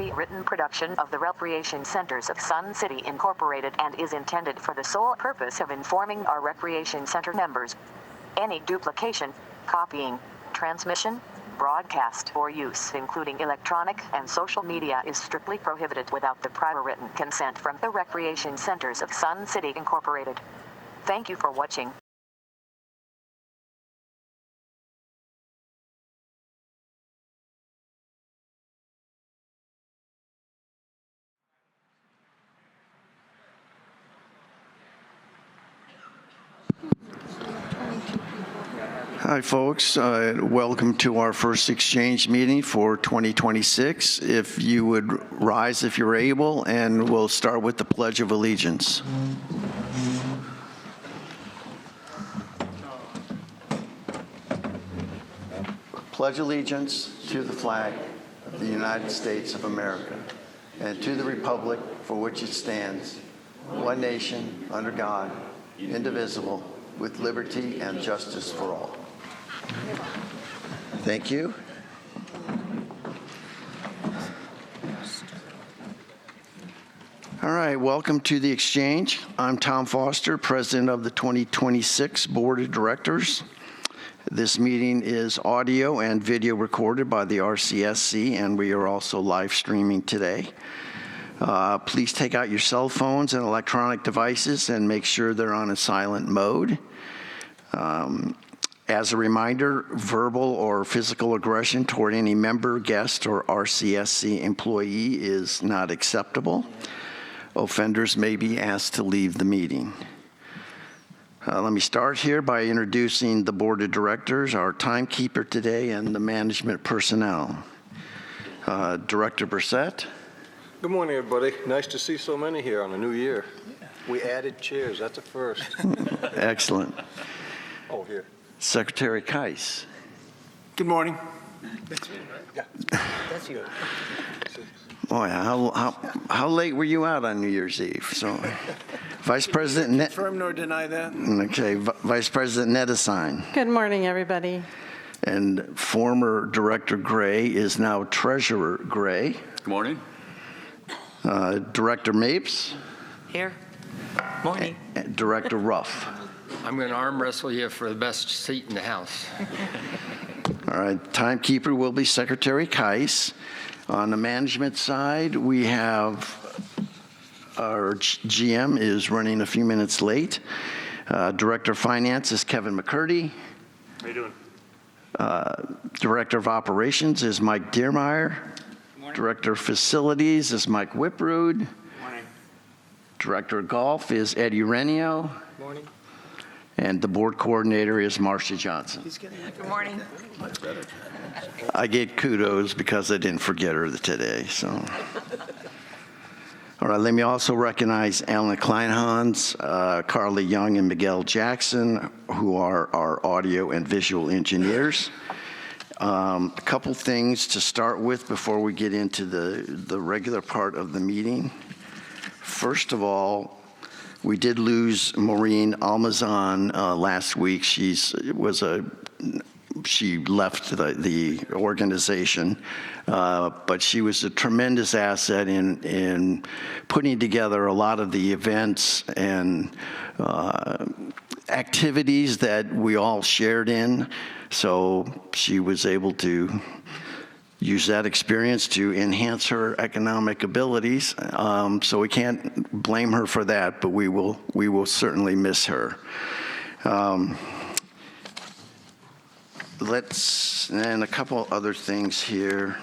copywritten production of the Recreation Centers of Sun City Incorporated and is intended for the sole purpose of informing our Recreation Center members. Any duplication, copying, transmission, broadcast, or use, including electronic and social media, is strictly prohibited without the prior written consent from the Recreation Centers of Sun City Incorporated. Thank you for watching. Hi, folks. Welcome to our first exchange meeting for 2026. If you would rise if you're able, and we'll start with the Pledge of Allegiance. Pledge allegiance to the flag of the United States of America and to the republic for which it stands, one nation, under God, indivisible, with liberty and justice for all. Thank you. All right, welcome to the exchange. I'm Tom Foster, President of the 2026 Board of Directors. This meeting is audio and video recorded by the RCSC, and we are also live streaming today. Please take out your cell phones and electronic devices and make sure they're on a silent mode. As a reminder, verbal or physical aggression toward any member, guest, or RCSC employee is not acceptable. Offenders may be asked to leave the meeting. Let me start here by introducing the Board of Directors, our timekeeper today, and the management personnel. Director Brissett. Good morning, everybody. Nice to see so many here on a new year. We added chairs. That's a first. Excellent. Oh, here. Secretary Keiss. Good morning. That's me, right? Yeah. That's you. Boy, how late were you out on New Year's Eve? So, Vice President Confirm nor deny that. Okay, Vice President Nettesign. Good morning, everybody. And former Director Gray is now Treasurer Gray. Good morning. Director Mapes. Here. Morning. And Director Ruff. I'm going to arm wrestle you for the best seat in the House. All right, timekeeper will be Secretary Keiss. On the management side, we have our GM is running a few minutes late. Director of Finance is Kevin McCurdy. How you doing? Director of Operations is Mike Diermeyer. Director of Facilities is Mike Whiprud. Morning. Director of Golf is Eddie Renio. Morning. And the board coordinator is Marcia Johnson. Good morning. I get kudos because I didn't forget her today. So, all right. Let me also recognize Alan Kleinhans, Carly Young, and Miguel Jackson, who are our audio and visual engineers. A couple things to start with before we get into the regular part of the meeting. First of all, we did lose Maureen Almazan last week. She left the organization, but she was a tremendous asset in putting together a lot of the events and activities that we all shared in. So she was able to use that experience to enhance her economic abilities. So we can't blame her for that, but we will certainly miss her. And a couple other things here.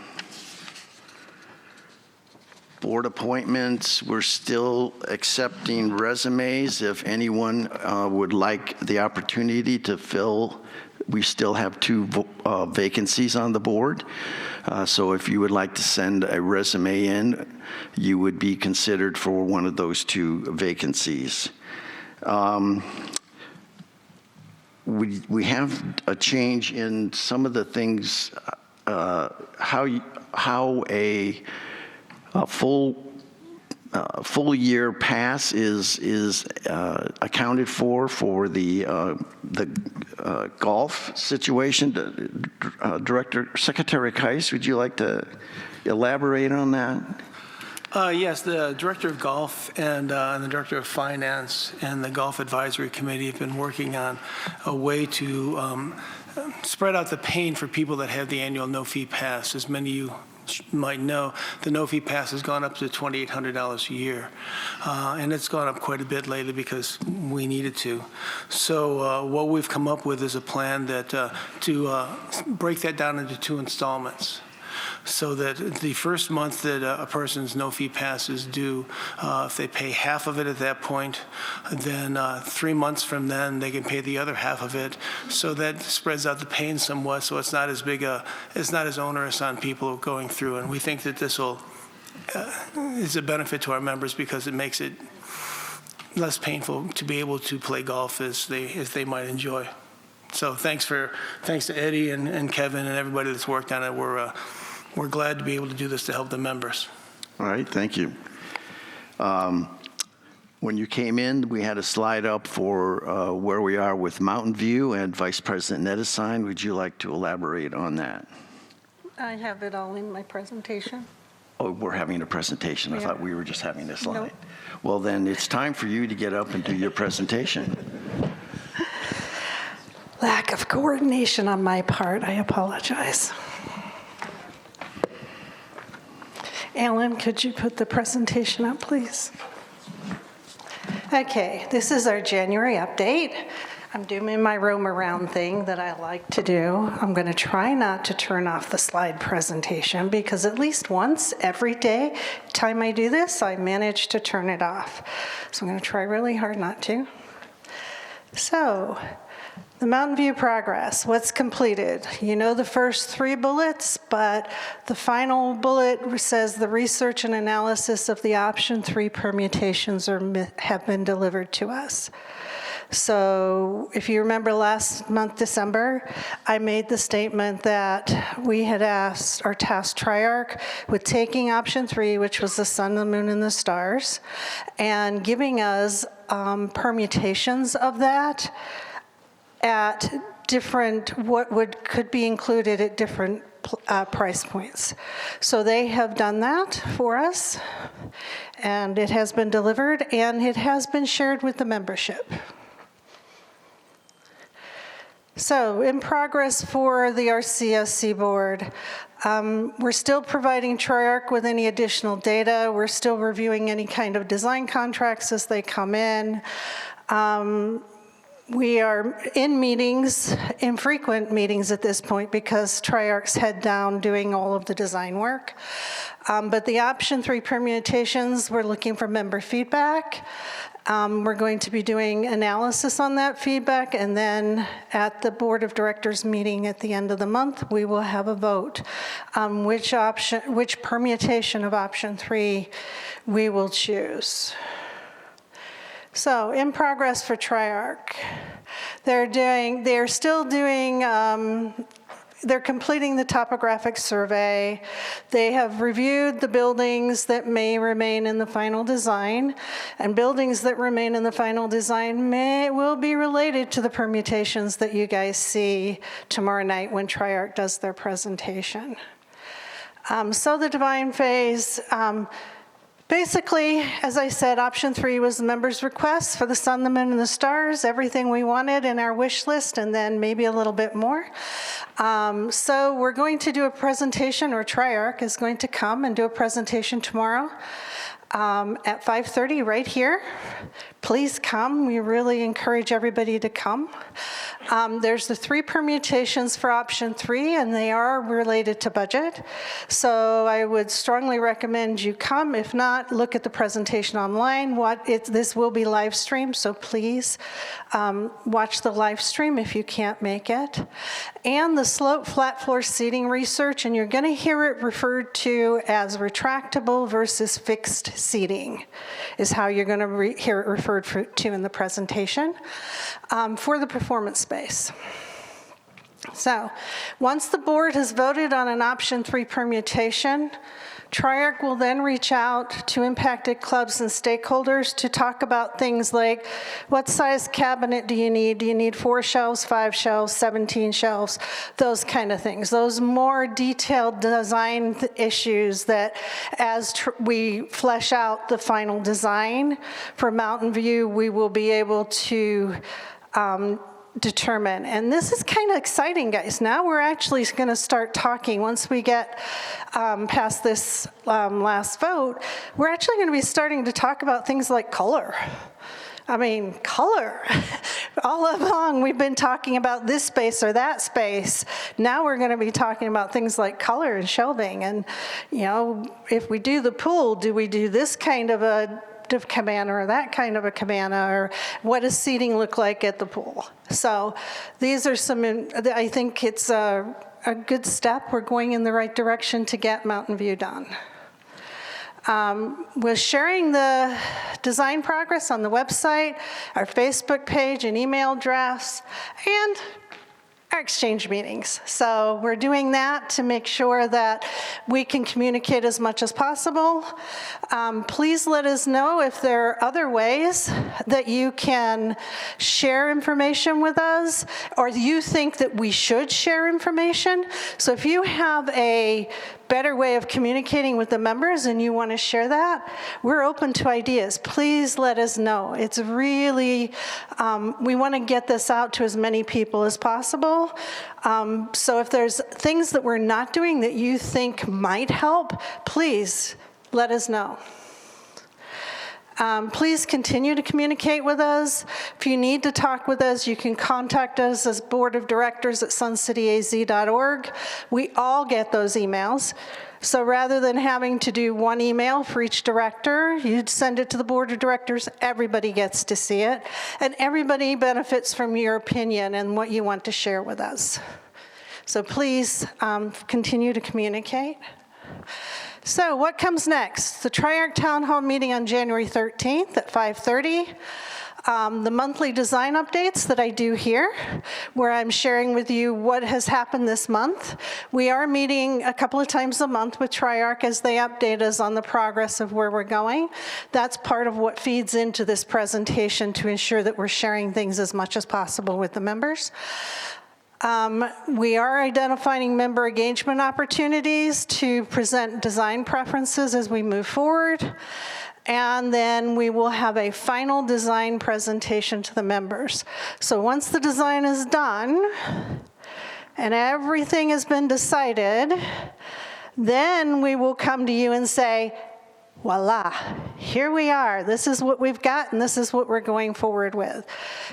Board appointments, we're still accepting resumes. If anyone would like the opportunity to fill, we still have 2 vacancies on the board. So if you would like to send a resume in, you would be considered for one of those 2 vacancies. We have a change in some of the things, how a full full year pass is accounted for the golf situation. Secretary Keiss, would you like to elaborate on that? Yes, the Director of Golf and the Director of Finance and the Golf Advisory Committee have been working on a way to spread out the pain for people that have the annual no-fee pass. As many of you might know, the no-fee pass has gone up to $2,800 a year. And it's gone up quite a bit lately because we needed to. So what we've come up with is a plan that to break that down into 2 installments, so that the first month that a person's no-fee pass is due, if they pay half of it at that point, then 3 months from then they can pay the other half of it. So that spreads out the pain somewhat, so it's not as big it's not as onerous on people going through. And we think that this will is a benefit to our members because it makes it less painful to be able to play golf as they might enjoy. So thanks to Eddie and Kevin and everybody that's worked on it. We're glad to be able to do this to help the members. All right, thank you. When you came in, we had a slide up for where we are with Mountain View, and Vice President Nettesheim, would you like to elaborate on that? I have it all in my presentation. Oh, we're having a presentation. I Yeah. thought we were just having a slide. Nope. Well, then it's time for you to get up and do your presentation. Lack of coordination on my part, I apologize. Alan, could you put the presentation up, please? Okay, this is our January update. I'm doing my roam around thing that I like to do. I'm going to try not to turn off the slide presentation because at least once every day, time I do this, I manage to turn it off. So I'm going to try really hard not to. So, the Mountain View progress, what's completed? You know the first 3 bullets, but the final bullet says the research and analysis of the option 3 permutations have been delivered to us. So if you remember last month, December, I made the statement that we had asked our task Triarch with taking option 3, which was the sun, the moon, and the stars, and giving us permutations of that at different, could be included at different price points. So they have done that for us, and it has been delivered, and it has been shared with the membership. So in progress for the RCSC board, we're still providing Triarch with any additional data. We're still reviewing any kind of design contracts as they come in. We are in meetings, infrequent meetings at this point because Triarch's head down doing all of the design work. But the option 3 permutations, we're looking for member feedback. We're going to be doing analysis on that feedback, and then at the Board of Directors meeting at the end of the month, we will have a vote on which permutation of option 3 we will choose. So in progress for Triarch, they're completing the topographic survey. They have reviewed the buildings that may remain in the final design, and buildings that remain in the final design will be related to the permutations that you guys see tomorrow night when Triarch does their presentation. So the design phase, basically, as I said, option 3 was the members' request for the sun, the moon, and the stars, everything we wanted in our wish list, and then maybe a little bit more. So we're going to do a presentation, or Triarch is going to come and do a presentation tomorrow at 5:30 right here. Please come. We really encourage everybody to come. There's the 3 permutations for option 3, and they are related to budget. So I would strongly recommend you come. If not, look at the presentation online. This will be live streamed, so please watch the live stream if you can't make it. And the slope flat floor seating research, and you're going to hear it referred to as retractable versus fixed seating, is how you're going to hear it referred to in the presentation for the performance space. So once the board has voted on an option 3 permutation, Triarch will then reach out to impacted clubs and stakeholders to talk about things like, what size cabinet do you need? Do you need 4 shelves, 5 shelves, 17 shelves? Those kind of things. Those more detailed design issues that as we flesh out the final design for Mountain View, we will be able to determine. And this is kind of exciting, guys. Now we're actually going to start talking. Once we get past this last vote, we're actually going to be starting to talk about things like color. I mean, color. All along, we've been talking about this space or that space. Now we're going to be talking about things like color and shelving. And, you know, if we do the pool, do we do this kind of a cabana or that kind of a cabana, or what does seating look like at the pool? So these are some, I think it's a good step. We're going in the right direction to get Mountain View done. We're sharing the design progress on the website, our Facebook page, and email drafts, and our exchange meetings. So we're doing that to make sure that we can communicate as much as possible. Please let us know if there are other ways that you can share information with us, or you think that we should share information. So if you have a better way of communicating with the members and you want to share that, we're open to ideas. Please let us know. It's really, we want to get this out to as many people as possible. So if there's things that we're not doing that you think might help, please let us know. Please continue to communicate with us. If you need to talk with us, you can contact us as Board of Directors at suncityaz.org. We all get those emails. So rather than having to do one email for each director, you'd send it to the Board of Directors. Everybody gets to see it. And everybody benefits from your opinion and what you want to share with us. So please continue to communicate. So what comes next? The Triarch Town Hall meeting on January 13th at 5:30. The monthly design updates that I do here, where I'm sharing with you what has happened this month. We are meeting a couple of times a month with Triarch as they update us on the progress of where we're going. That's part of what feeds into this presentation to ensure that we're sharing things as much as possible with the members. We are identifying member engagement opportunities to present design preferences as we move forward. And then we will have a final design presentation to the members. So once the design is done and everything has been decided, then we will come to you and say, voila, here we are. This is what we've got, and this is what we're going forward with.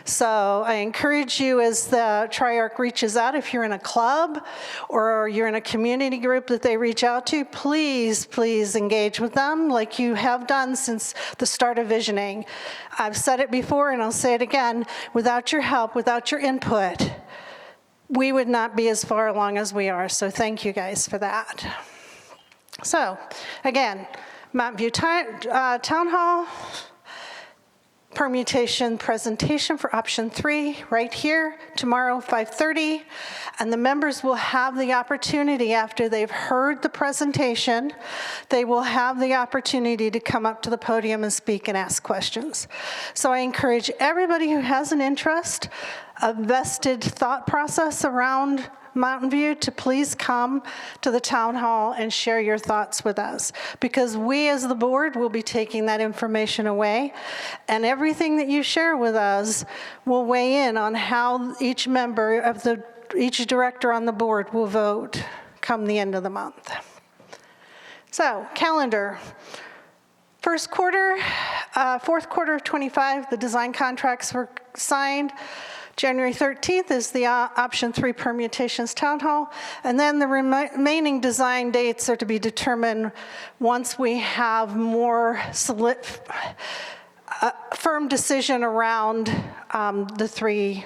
So I encourage you, as the Triarch reaches out, if you're in a club or you're in a community group that they reach out to, please, please engage with them like you have done since the start of visioning. I've said it before, and I'll say it again, without your help, without your input, we would not be as far along as we are. So thank you guys for that. So again, Mountain View Town Hall, permutation presentation for option 3 right here tomorrow, 5:30. And the members will have the opportunity, after they've heard the presentation, they will have the opportunity to come up to the podium and speak and ask questions. So I encourage everybody who has an interest, a vested thought process around Mountain View, to please come to the town hall and share your thoughts with us, because we as the board will be taking that information away, and everything that you share with us will weigh in on how each member of each director on the board will vote come the end of the month. So calendar. Fourth quarter of 25, the design contracts were signed. January 13th is the option 3 permutations town hall, and then the remaining design dates are to be determined once we have more firm decision around the 3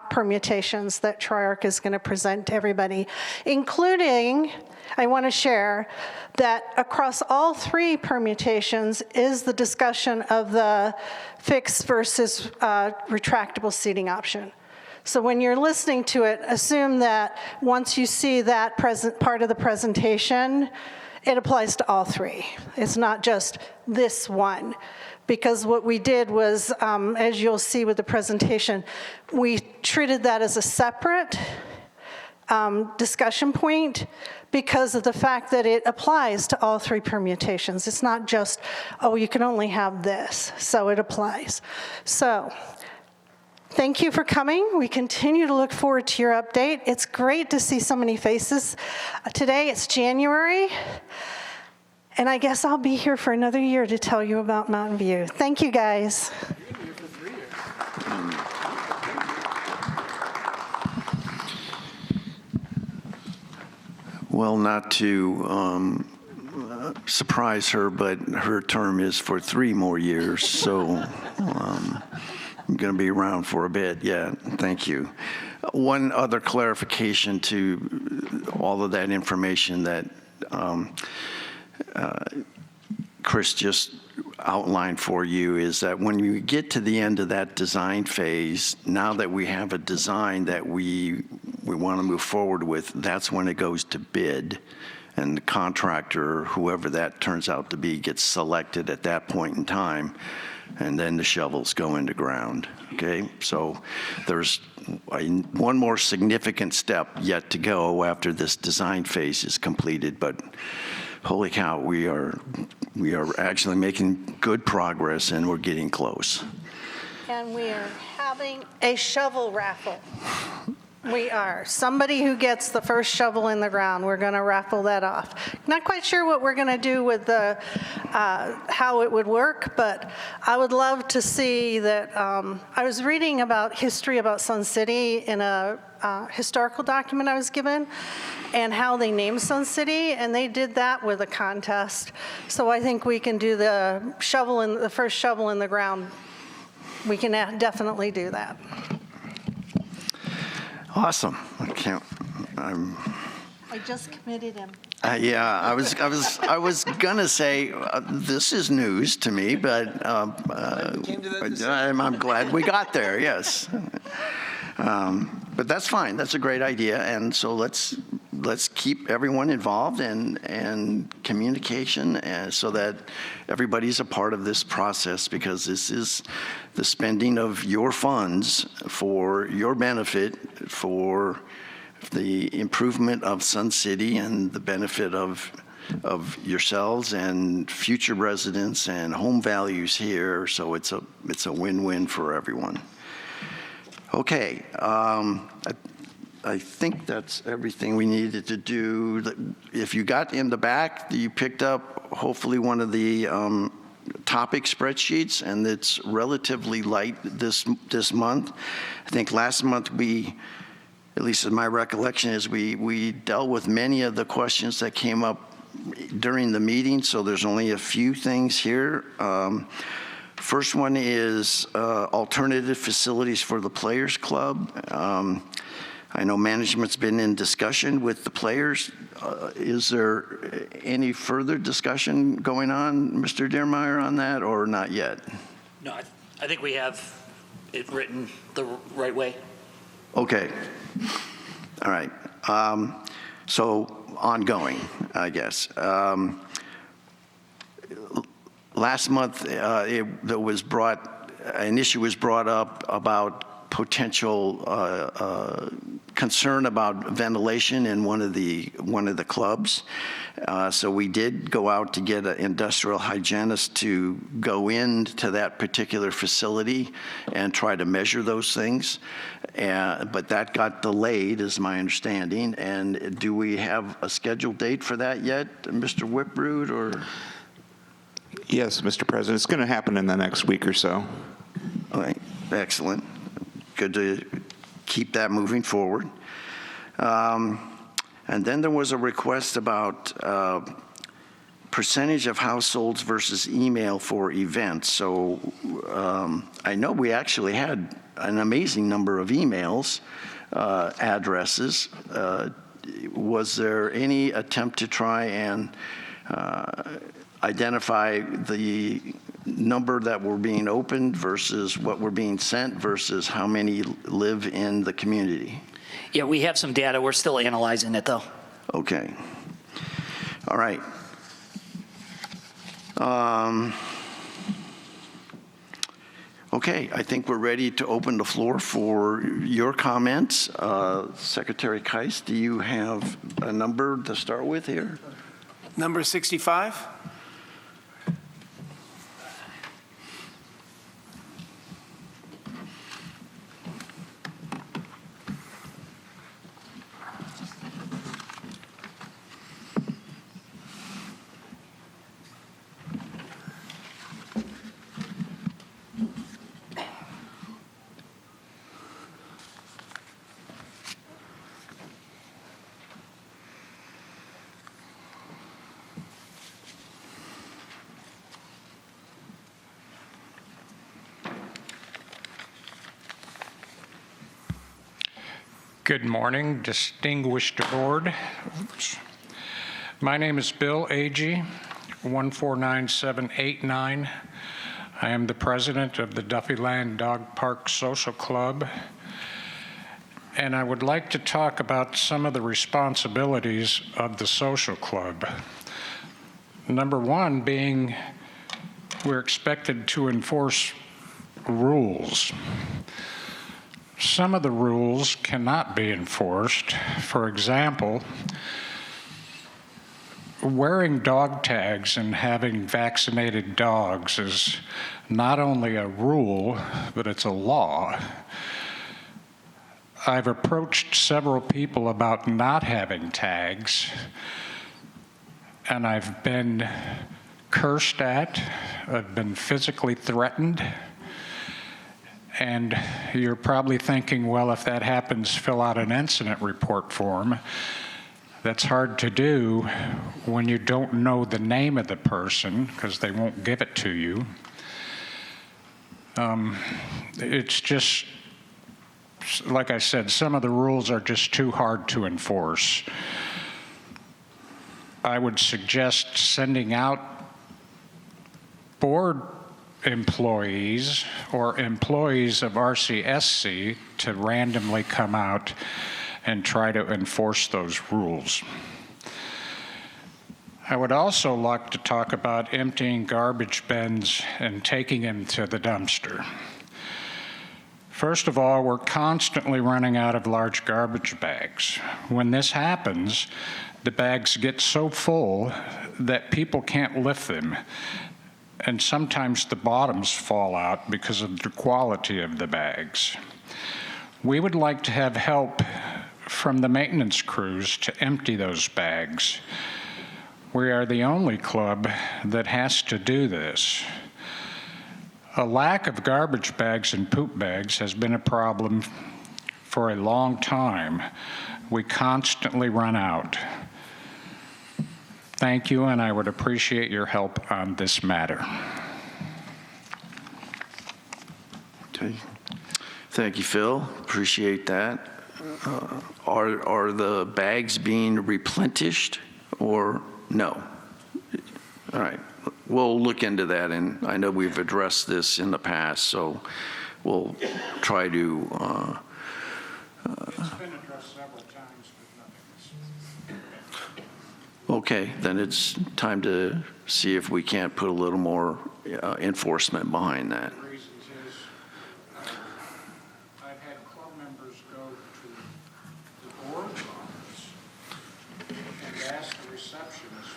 permutations that Triarch is going to present to everybody, including, I want to share that across all 3 permutations is the discussion of the fixed versus retractable seating option. So when you're listening to it, assume that once you see that part of the presentation, it applies to all three. It's not just this one. Because what we did was, as you'll see with the presentation, we treated that as a separate discussion point because of the fact that it applies to all three permutations. It's not just, oh, you can only have this, so it applies. So thank you for coming. We continue to look forward to your update. It's great to see so many faces. Today it's January, and I guess I'll be here for another year to tell you about Mountain View. Thank you, guys. Well, not to surprise her, but her term is for 3 more years, so I'm going to be around for a bit. Yeah, thank you. One other clarification to all of that information that Chris just outlined for you is that when you get to the end of that design phase, now that we have a design that we want to move forward with, that's when it goes to bid, and the contractor, whoever that turns out to be, gets selected at that point in time, and then the shovels go into ground, okay? So there's one more significant step yet to go after this design phase is completed, but holy cow, we are actually making good progress, and we're getting close. And we are having a shovel raffle. We are. Somebody who gets the first shovel in the ground, we're going to raffle that off. Not quite sure what we're going to do with the how it would work, but I would love to see that. I was reading about history about Sun City in a historical document I was given, and how they named Sun City, and they did that with a contest. So I think we can do the first shovel in the ground. We can definitely do that. Awesome. I just committed him. Yeah, I was gonna say this is news to me, but I'm glad we got there. Yes, but that's fine. That's a great idea, and so let's keep everyone involved and communication, so that everybody's a part of this process, because this is the spending of your funds for your benefit, for the improvement of Sun City and the benefit of yourselves and future residents and home values here. So it's a win-win for everyone. Okay, I think that's everything we needed to do. If you got in the back, you picked up hopefully one of the topic spreadsheets, and it's relatively light this month. I think last month at least in my recollection, is we dealt with many of the questions that came up during the meeting, so there's only a few things here. First one is alternative facilities for the Players Club. I know management's been in discussion with the players. Is there any further discussion going on, Mr. Dearmeyer, on that, or not yet? No, I think we have it written the right way. Okay. All right. So ongoing, I guess. Last month, an issue was brought up about potential concern about ventilation in one of the clubs. So we did go out to get an industrial hygienist to go into that particular facility and try to measure those things. But that got delayed, is my understanding. And do we have a scheduled date for that yet, Mr. Whiproot, or? Yes, Mr. President. It's going to happen in the next week or so. All right. Excellent. Good to keep that moving forward. And then there was a request about percentage of households versus email for events. So I know we actually had an amazing number of emails, addresses. Was there any attempt to try and identify the number that were being opened versus what were being sent versus how many live in the community? Yeah, we have some data. We're still analyzing it, though. Okay. All right. Okay, I think we're ready to open the floor for your comments. Secretary Keist, do you have a number to start with here? Number 65? Good morning, distinguished board. My name is Bill Agee, 149789. I am the president of the Duffyland Dog Park Social Club, and I would like to talk about some of the responsibilities of the social club. Number one being we're expected to enforce rules. Some of the rules cannot be enforced. For example, wearing dog tags and having vaccinated dogs is not only a rule, but it's a law. I've approached several people about not having tags, and I've been cursed at, I've been physically threatened. And you're probably thinking, well, if that happens, fill out an incident report form. That's hard to do when you don't know the name of the person because they won't give it to you. It's just, like I said, some of the rules are just too hard to enforce. I would suggest sending out board employees or employees of RCSC to randomly come out and try to enforce those rules. I would also like to talk about emptying garbage bins and taking them to the dumpster. First of all, we're constantly running out of large garbage bags. When this happens, the bags get so full that people can't lift them. And sometimes the bottoms fall out because of the quality of the bags. We would like to have help from the maintenance crews to empty those bags. We are the only club that has to do this. A lack of garbage bags and poop bags has been a problem for a long time. We constantly run out. Thank you, and I would appreciate your help on this matter. Okay. Thank you, Phil. Appreciate that. Are the bags being replenished or no? All right. We'll look into that, and I know we've addressed this in the past, so we'll try to. It's been addressed several times, but nothing. Okay, then it's time to see if we can't put a little more enforcement behind that. The reasons is I've had club members go to the board's office and ask the receptionist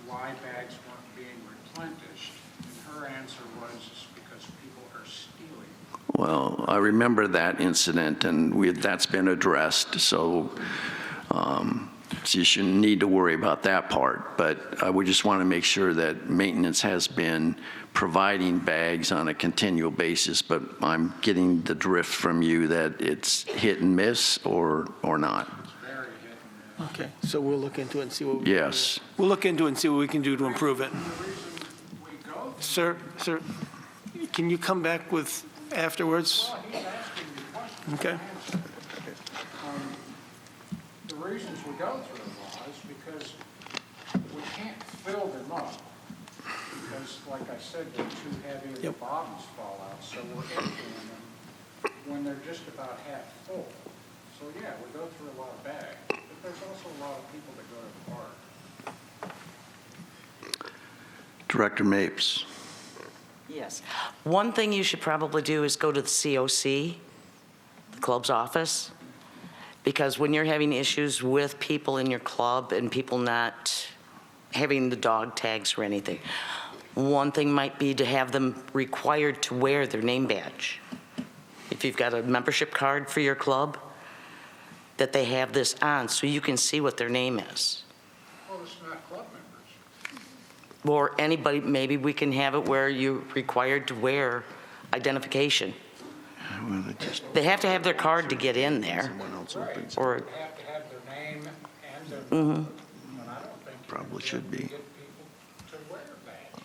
why bags weren't being replenished, and her answer was it's because people are stealing. Well, I remember that incident, and that's been addressed, so you shouldn't need to worry about that part. But we just want to make sure that maintenance has been providing bags on a continual basis, but I'm getting the drift from you that it's hit and miss or not. It's very hit and miss. Okay, so we'll look into it and see what we Yes. can do. We'll look into it and see what we can do to improve it. The reason we go Sir, can you come back with afterwards? well, he's asking me questions. Okay. The reasons we go through the law is because we can't fill them up. Because, like I said, they're too heavy and the Yep. bottoms fall out, so we're emptying them when they're just about half full. So, yeah, we go through a lot of bags, but there's also a lot of people that go to the park. Director Mapes. Yes. One thing you should probably do is go to the COC, the club's office, because when you're having issues with people in your club and people not having the dog tags or anything, one thing might be to have them required to wear their name badge. If you've got a membership card for your club, that they have this on so you can see what their name is. Well, it's not club members. Or anybody, maybe we can have it where you're required to wear identification. Well, it just, They have to have their card to get in there. someone else opens. Or, They have to have their name and their, mhm. and I don't think. Probably should be. Get people to wear badges.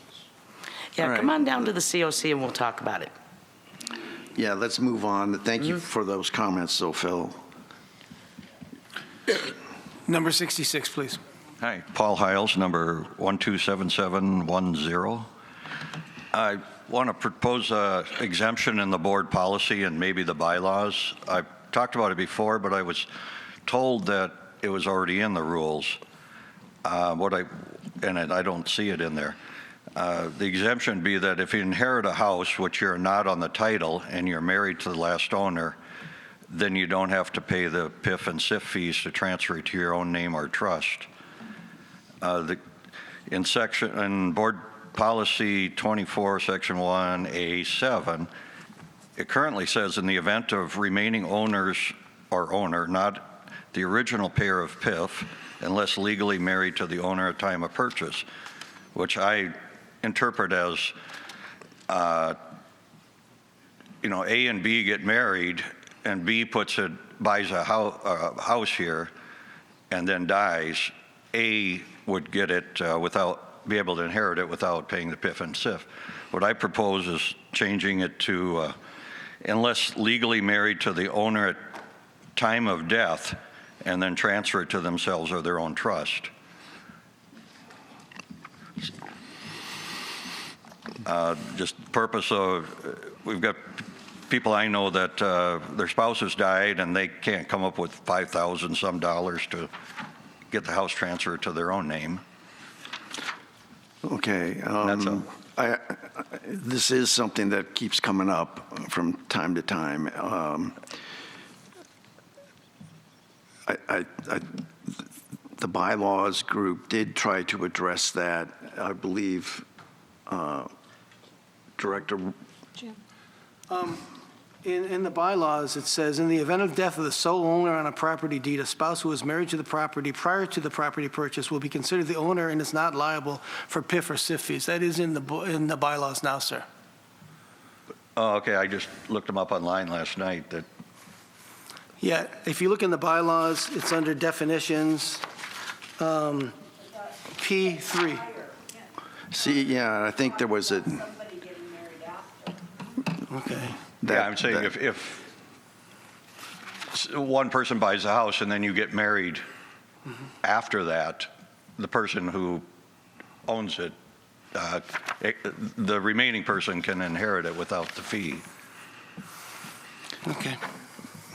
Yeah, All right. come on down to the COC and we'll talk about it. Yeah, let's move on. Thank you for those comments, though, Phil. Number 66, please. Hi, Paul Hiles, number 127710. I want to propose a exemption in the board policy and maybe the bylaws. I've talked about it before, but I was told that it was already in the rules. I don't see it in there. The exemption would be that if you inherit a house, which you're not on the title, and you're married to the last owner, then you don't have to pay the PIF and SIF fees to transfer it to your own name or trust. In Board Policy 24, Section 1A7, it currently says in the event of remaining owners or owner, not the original payer of PIF, unless legally married to the owner at time of purchase, which I interpret as, A and B get married, and B buys a house here and then dies, A would get it be able to inherit it without paying the PIF and SIF. What I propose is changing it to unless legally married to the owner at time of death, and then transfer it to themselves or their own trust. Just purpose of, we've got people I know that their spouses died and they can't come up with $5,000 some to get the house transferred to their own name. Okay. That's all. This is something that keeps coming up from time to time. The bylaws group did try to address that. I believe Director. In the bylaws, it says, in the event of death of the sole owner on a property deed, a spouse who is married to the property prior to the property purchase will be considered the owner and is not liable for PIF or SIF fees. That is in the bylaws now, sir. Oh, okay, I just looked them up online last night. Yeah, if you look in the bylaws, it's under definitions, P3. See, yeah, I think there was a. Okay. Yeah, I'm saying if one person buys a house and then you get married after that, the person who owns it, the remaining person can inherit it without the fee. Okay.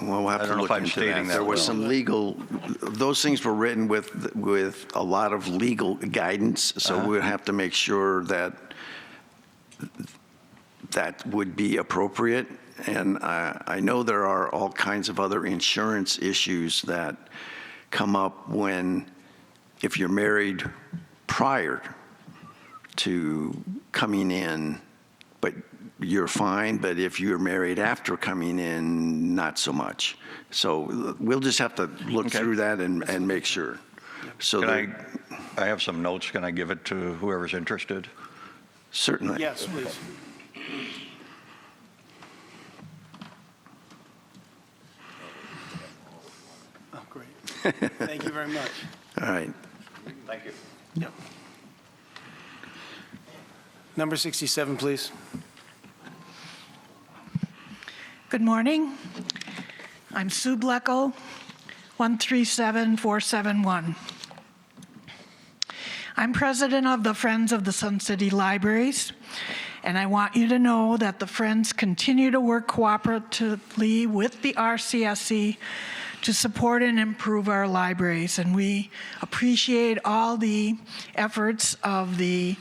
Well, we'll have I to don't know look if I'm into stating that. There that was well. some legal, those things were written with a lot of legal guidance, so we'll have to make sure that that would be appropriate. And I know there are all kinds of other insurance issues that come up if you're married prior to coming in, but you're fine, but if you're married after coming in, not so much. So we'll just have to look Okay. through that and make sure. So I have some notes. Can I give it to whoever's interested? certainly. Yes, please. Oh, great. Thank you very much. All right. Thank you. Yep. Number 67, please. Good morning. I'm Sue Blecko, 137471. I'm president of the Friends of the Sun City Libraries, and I want you to know that the Friends continue to work cooperatively with the RCSC to support and improve our libraries, and we appreciate all the efforts of the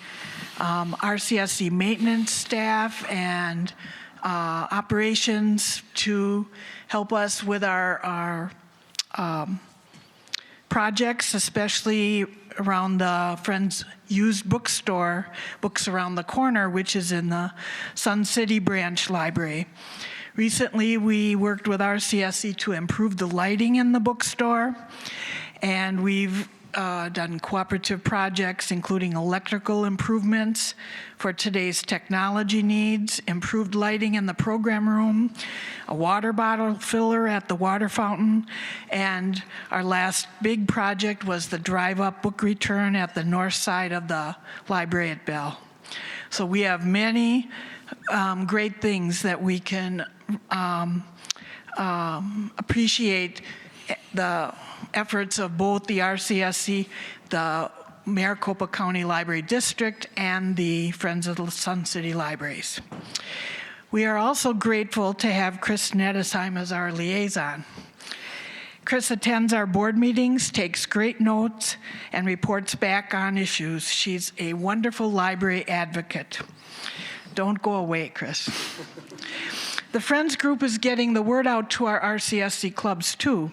RCSC maintenance staff and operations to help us with our projects, especially around the Friends Used Bookstore, Books Around the Corner, which is in the Sun City Branch Library. Recently, we worked with RCSC to improve the lighting in the bookstore, and we've done cooperative projects, including electrical improvements for today's technology needs, improved lighting in the program room, a water bottle filler at the water fountain, and our last big project was the drive-up book return at the north side of the library at Bell. So we have many great things that we can appreciate the efforts of both the RCSC, the Maricopa County Library District, and the Friends of the Sun City Libraries. We are also grateful to have Chris Nettesheim as our liaison. Chris attends our board meetings, takes great notes, and reports back on issues. She's a wonderful library advocate. Don't go away, Chris. The Friends Group is getting the word out to our RCSC clubs too.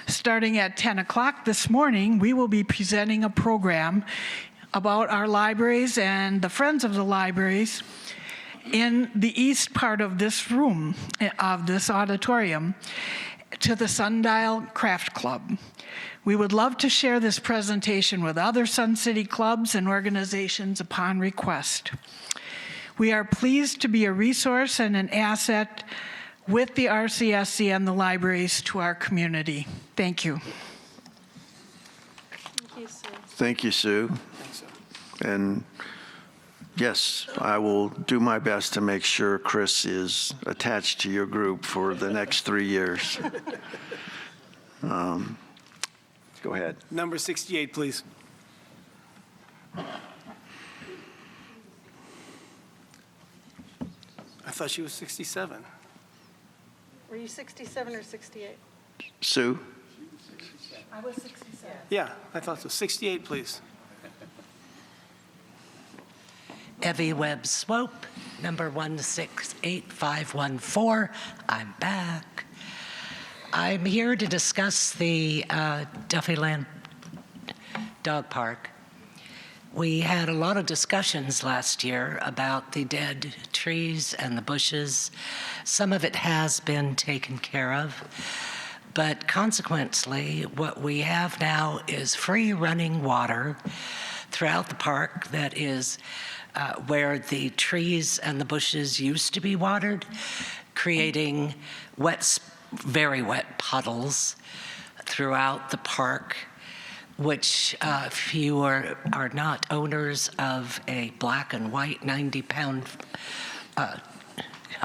Starting at 10 o'clock this morning, we will be presenting a program about our libraries and the Friends of the Libraries in the east part of this room, of this auditorium, to the Sundial Craft Club. We would love to share this presentation with other Sun City clubs and organizations upon request. We are pleased to be a resource and an asset with the RCSC and the libraries to our community. Thank you. Thank you, Sue. Thank you, Sue. And yes, I will do my best to make sure Chris is attached to your group for the next 3 years. Go ahead. Number 68, please. I thought she was 67. Were you 67 or 68? Sue? I was 67. Yeah, I thought so. 68, please. Evie Webb Swope, number 168514. I'm back. I'm here to discuss the Duffyland Dog Park. We had a lot of discussions last year about the dead trees and the bushes. Some of it has been taken care of, but consequently, what we have now is free running water throughout the park that is where the trees and the bushes used to be watered, creating very wet puddles throughout the park, which if you are not owners of a black and white 90-pound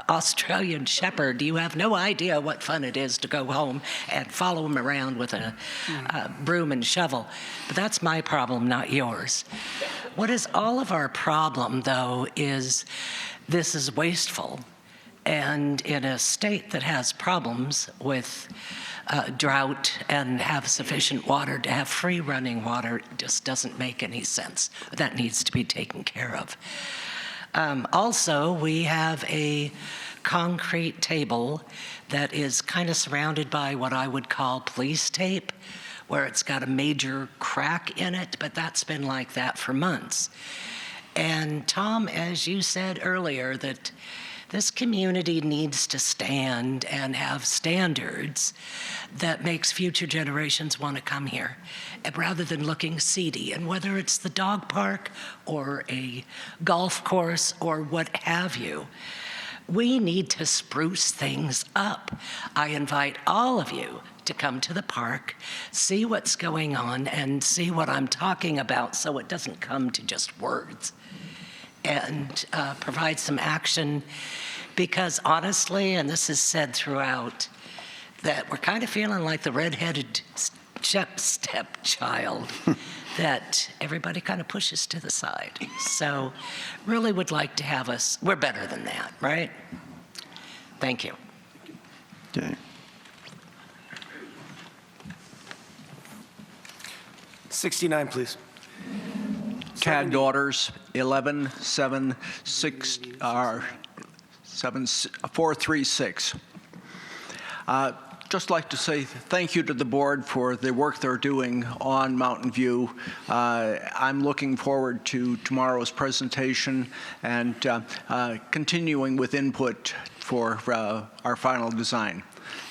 Australian Shepherd, you have no idea what fun it is to go home and follow him around with a broom and shovel. But that's my problem, not yours. What is all of our problem, though, is this is wasteful. And in a state that has problems with drought and have sufficient water, to have free running water just doesn't make any sense. That needs to be taken care of. Also, we have a concrete table that is kind of surrounded by what I would call police tape, where it's got a major crack in it, but that's been like that for months. And Tom, as you said earlier, that this community needs to stand and have standards that makes future generations want to come here, rather than looking seedy. And whether it's the dog park or a golf course or what have you, we need to spruce things up. I invite all of you to come to the park, see what's going on, and see what I'm talking about so it doesn't come to just words, and provide some action, because honestly, and this is said throughout, that we're kind of feeling like the redheaded stepchild that everybody kind of pushes to the side. So really would like to have us, we're better than that, right? Thank you. Okay. 69, please. Tad daughters, 11, 7, 6, 436. Just like to say thank you to the board for the work they're doing on Mountain View. I'm looking forward to tomorrow's presentation and continuing with input for our final design.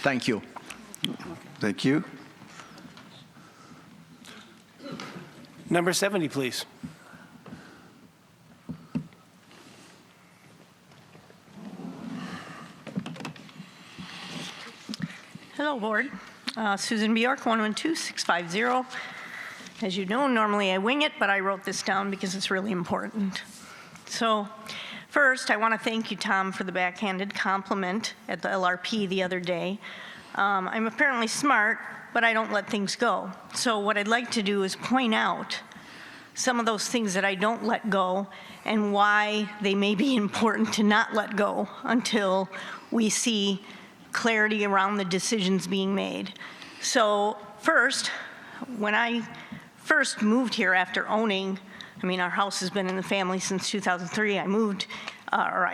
Thank you. Thank you. Number 70, please. Hello, Board. Susan Bjork, 112-650. As you know, normally I wing it, but I wrote this down because it's really important. So first, I want to thank you, Tom, for the backhanded compliment at the LRP the other day. I'm apparently smart, but I don't let things go. So what I'd like to do is point out some of those things that I don't let go and why they may be important to not let go until we see clarity around the decisions being made. So first, when I first moved here after owning, our house has been in the family since 2003. I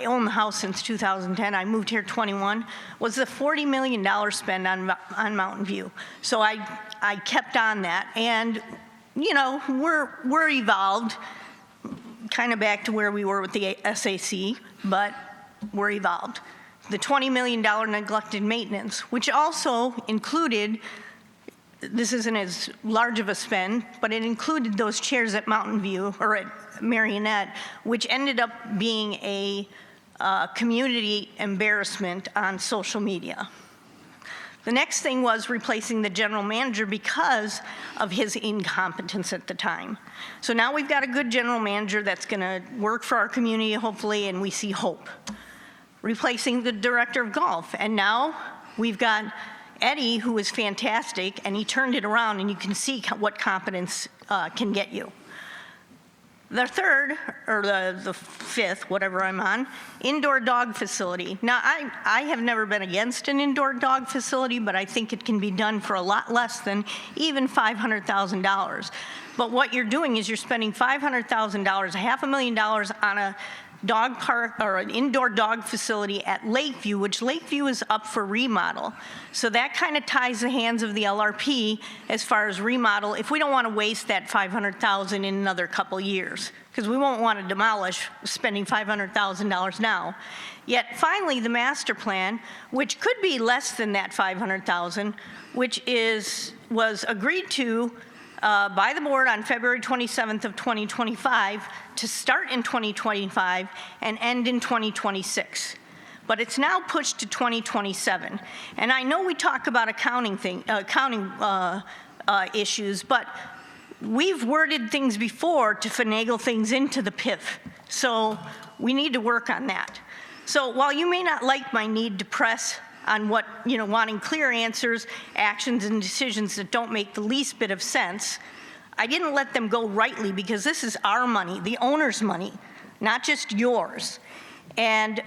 own the house since 2010. I moved here 21, was the $40 million spend on Mountain View. So I kept on that. And, we're evolved, kind of back to where we were with the SAC, but we're evolved. The $20 million neglected maintenance, which also included, this isn't as large of a spend, but it included those chairs at Mountain View, or at Marionette, which ended up being a community embarrassment on social media. The next thing was replacing the general manager because of his incompetence at the time. So now we've got a good general manager that's going to work for our community, hopefully, and we see hope. Replacing the director of golf, and now we've got Eddie, who is fantastic, and he turned it around, and you can see what competence can get you. The third, or the fifth, whatever I'm on, indoor dog facility. Now, I have never been against an indoor dog facility, but I think it can be done for a lot less than even $500,000. But what you're doing is you're spending $500,000, $500,000 on a dog park or an indoor dog facility at Lakeview, which Lakeview is up for remodel. So that kind of ties the hands of the LRP as far as remodel, if we don't want to waste that $500,000 in another couple years, because we won't want to demolish spending $500,000 now. Yet finally, the master plan, which could be less than that $500,000, which was agreed to by the board on February 27th of 2025 to start in 2025 and end in 2026. But it's now pushed to 2027. And I know we talk about accounting issues, but we've worded things before to finagle things into the PIF. So we need to work on that. So while you may not like my need to press on what, wanting clear answers, actions, and decisions that don't make the least bit of sense, I didn't let them go rightly because this is our money, the owner's money, not just yours. And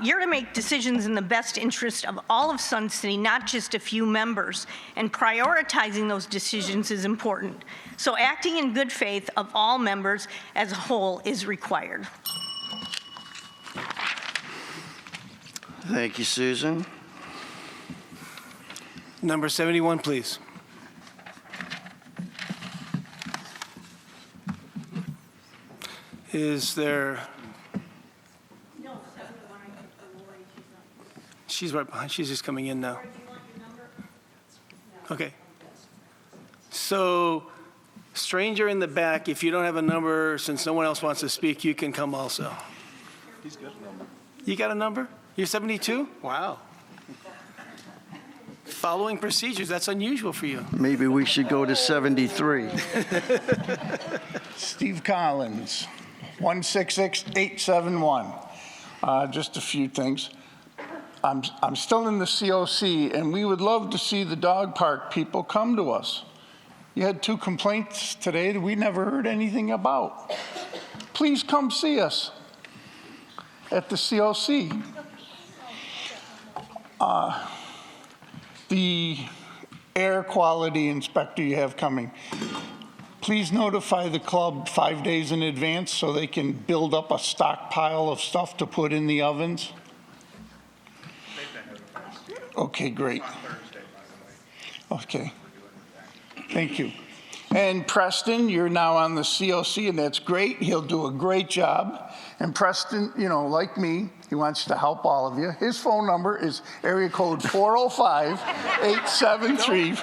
you're to make decisions in the best interest of all of Sun City, not just a few members. And prioritizing those decisions is important. So acting in good faith of all members as a whole is required. Thank you, Susan. Number 71, please. Is there? No, 71. She's right behind. She's just coming in now. Okay. So, stranger in the back, if you don't have a number, since no one else wants to speak, you can come also. He's got a number. You got a number? You're 72? Wow. Following procedures, that's unusual for you. Maybe we should go to 73. Steve Collins, 166871. Just a few things. I'm still in the COC, and we would love to see the dog park people come to us. You had 2 complaints today that we never heard anything about. Please come see us at the COC. The air quality inspector you have coming. Please notify the club 5 days in advance so they can build up a stockpile of stuff to put in the ovens. Okay, great. Okay. Thank you. And Preston, you're now on the COC, and that's great. He'll do a great job. And Preston, you know, like me, he wants to help all of you. His phone number is area code 405-873.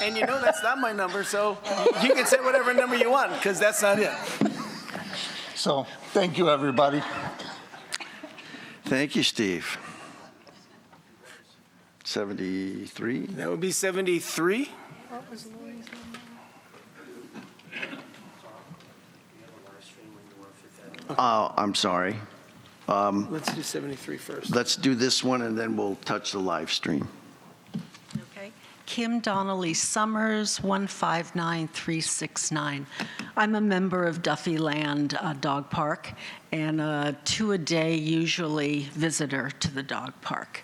And you know that's not my number, so you can say whatever number you want, because that's not it. So, thank you, everybody. Thank you, Steve. 73? That would be 73. Oh, I'm sorry. Let's do 73 first. Let's do this one, and then we'll touch the live stream. Okay. Kim Donnelly Summers, 159369. I'm a member of Duffy Land Dog Park and a 2-a-day usually visitor to the dog park.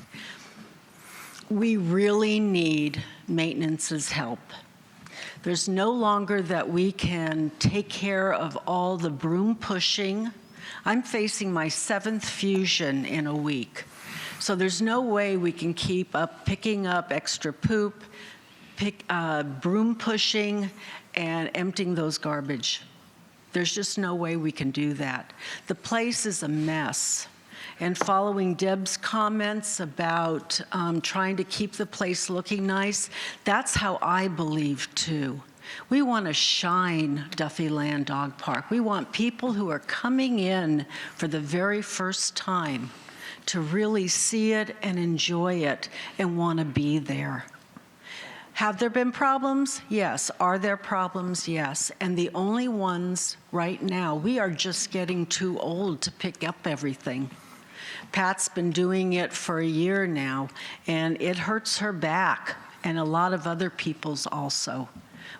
We really need maintenance's help. There's no longer that we can take care of all the broom pushing. I'm facing my 7th fusion in a week. So there's no way we can keep up picking up extra poop, broom pushing, and emptying those garbage. There's just no way we can do that. The place is a mess. And following Deb's comments about trying to keep the place looking nice, that's how I believe too. We want to shine Duffy Land Dog Park. We want people who are coming in for the very first time to really see it and enjoy it and want to be there. Have there been problems? Yes. Are there problems? Yes. And the only ones right now, we are just getting too old to pick up everything. Pat's been doing it for a year now, and it hurts her back, and a lot of other people's also.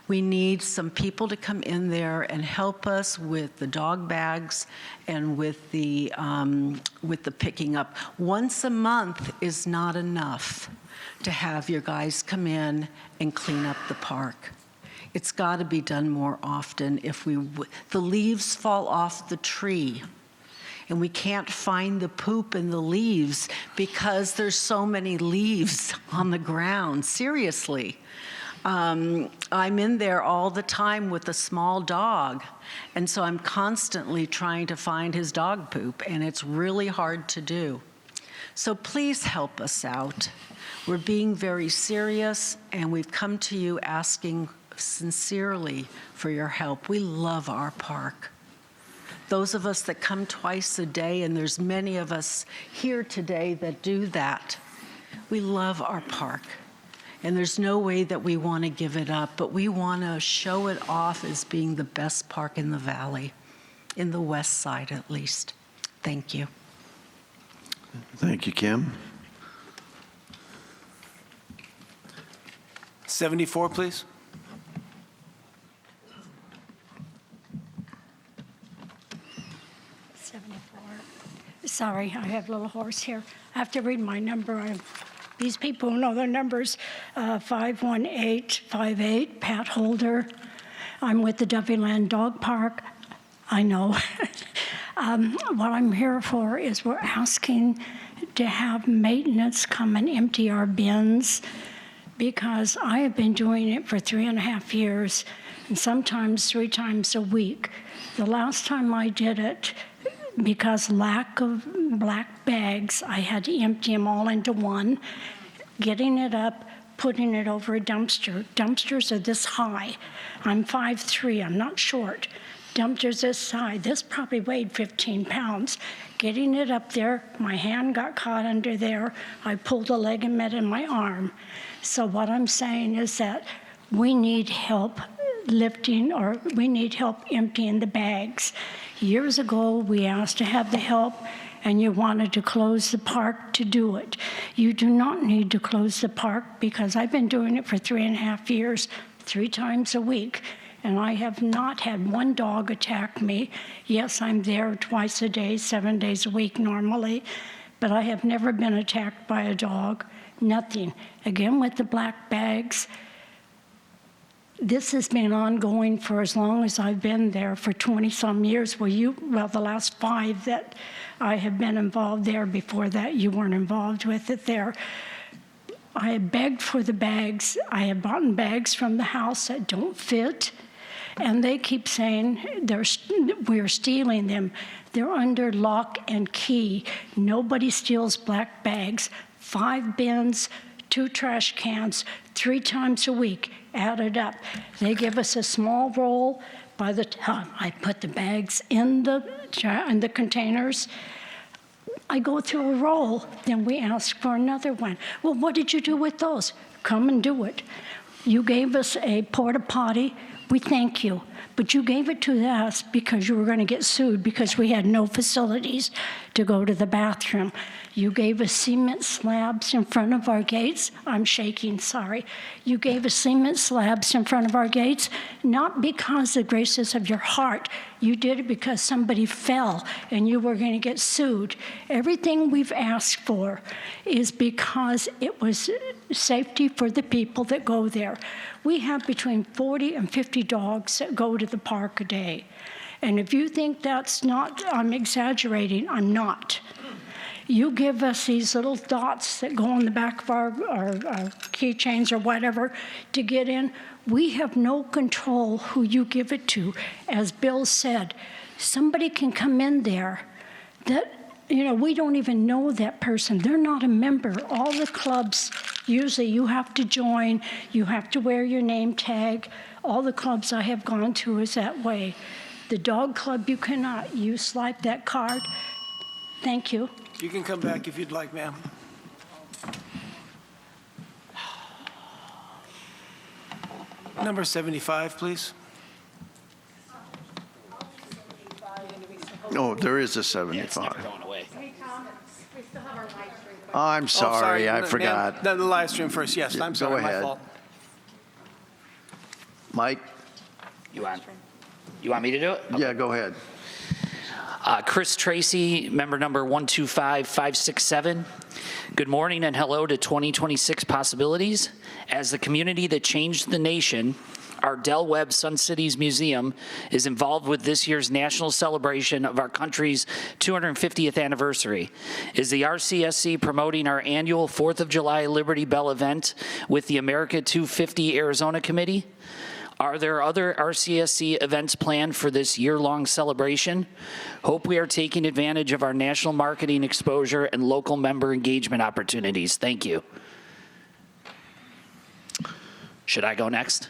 We need some people to come in there and help us with the dog bags and with the picking up. Once a month is not enough to have your guys come in and clean up the park. It's got to be done more often. The leaves fall off the tree, and we can't find the poop in the leaves because there's so many leaves on the ground. Seriously. I'm in there all the time with a small dog, and so I'm constantly trying to find his dog poop, and it's really hard to do. So please help us out. We're being very serious, and we've come to you asking sincerely for your help. We love our park. Those of us that come twice a day, and there's many of us here today that do that, we love our park. And there's no way that we want to give it up, but we want to show it off as being the best park in the valley, in the west side at least. Thank you. Thank you, Kim. 74, please. Sorry, I have a little hoarse here. I have to read my number. These people know their numbers. 51858, Pat Holder. I'm with the Duffy Land Dog Park. I know. What I'm here for is we're asking to have maintenance come and empty our bins, because I have been doing it for 3.5 years, and sometimes 3 times a week. The last time I did it, because lack of black bags, I had to empty them all into one, getting it up, putting it over a dumpster. Dumpsters are this high. I'm 5'3", I'm not short. Dumpsters this high. This probably weighed 15 pounds. Getting it up there, my hand got caught under there. I pulled a ligament in my arm. So what I'm saying is that we need help lifting, or we need help emptying the bags. Years ago, we asked to have the help, and you wanted to close the park to do it. You do not need to close the park, because I've been doing it for 3.5 years, 3 times a week, and I have not had one dog attack me. Yes, I'm there twice a day, 7 days a week normally, but I have never been attacked by a dog, nothing. Again, with the black bags, This has been ongoing for as long as I've been there, for 20-some years. Well, the last 5 that I have been involved there. Before that, you weren't involved with it there. I have begged for the bags. I have bought bags from the house that don't fit, and they keep saying we're stealing them. They're under lock and key. Nobody steals black bags. 5 bins, 2 trash cans, 3 times a week, added up. They give us a small roll. By the time I put the bags in the containers, I go through a roll, then we ask for another one. Well, what did you do with those? Come and do it. You gave us a porta potty. We thank you. But you gave it to us because you were going to get sued because we had no facilities to go to the bathroom. You gave us cement slabs in front of our gates. I'm shaking, sorry. You gave us cement slabs in front of our gates, not because the graces of your heart. You did it because somebody fell and you were going to get sued. Everything we've asked for is because it was safety for the people that go there. We have between 40 and 50 dogs that go to the park a day. And if you think that's not, I'm exaggerating, I'm not. You give us these little dots that go on the back of our keychains or whatever to get in. We have no control who you give it to. As Bill said, somebody can come in there that, we don't even know that person. They're not a member. All the clubs, usually you have to join, you have to wear your name tag. All the clubs I have gone to is that way. The dog club, you cannot. You swipe that card. Thank you. You can come back if you'd like, ma'am. Number 75, please. Oh, there is a 75. It's never going away. Oh, I'm sorry, I forgot. The live stream first, yes, I'm sorry, Go ahead. my fault. Mike? You want me to do it? Yeah, go ahead. Chris Tracy, member number 125567. Good morning and hello to 2026 Possibilities. As the community that changed the nation, our Del Webb Sun Cities Museum is involved with this year's national celebration of our country's 250th anniversary. Is the RCSC promoting our annual 4th of July Liberty Bell event with the America 250 Arizona Committee? Are there other RCSC events planned for this year-long celebration? Hope we are taking advantage of our national marketing exposure and local member engagement opportunities. Thank you. Should I go next?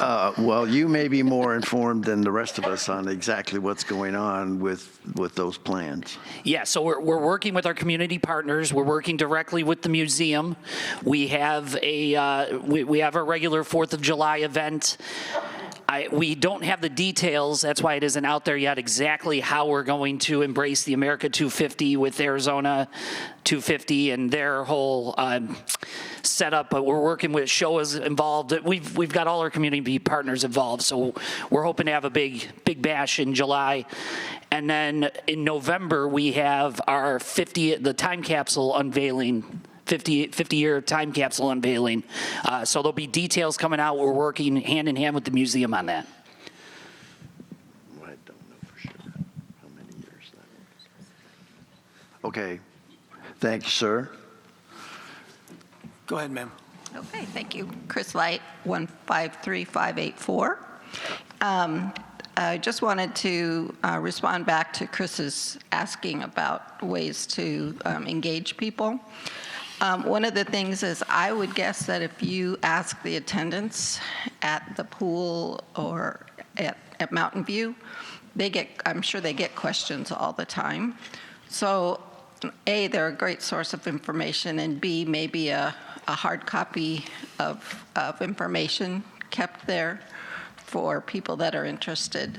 Well, you may be more informed than the rest of us on exactly what's going on with those plans. Yeah, so we're working with our community partners. We're working directly with the museum. We have we have a regular 4th of July event. We don't have the details, that's why it isn't out there yet, exactly how we're going to embrace the America 250 with Arizona 250 and their whole setup, but we're working with shows involved. We've got all our community partners involved, so we're hoping to have a big bash in July. And then in November, we have our the time capsule unveiling, 50-year time capsule unveiling. So there'll be details coming out. We're working hand in hand with the museum on that. I don't know for sure how many years that is. Okay. Thank you, sir. Go ahead, ma'am. Okay, thank you. Chris Light, 153584. I just wanted to respond back to Chris's asking about ways to engage people. One of the things is I would guess that if you ask the attendants at the pool or at Mountain View, I'm sure they get questions all the time. So A, they're a great source of information, and B, maybe a hard copy of information kept there for people that are interested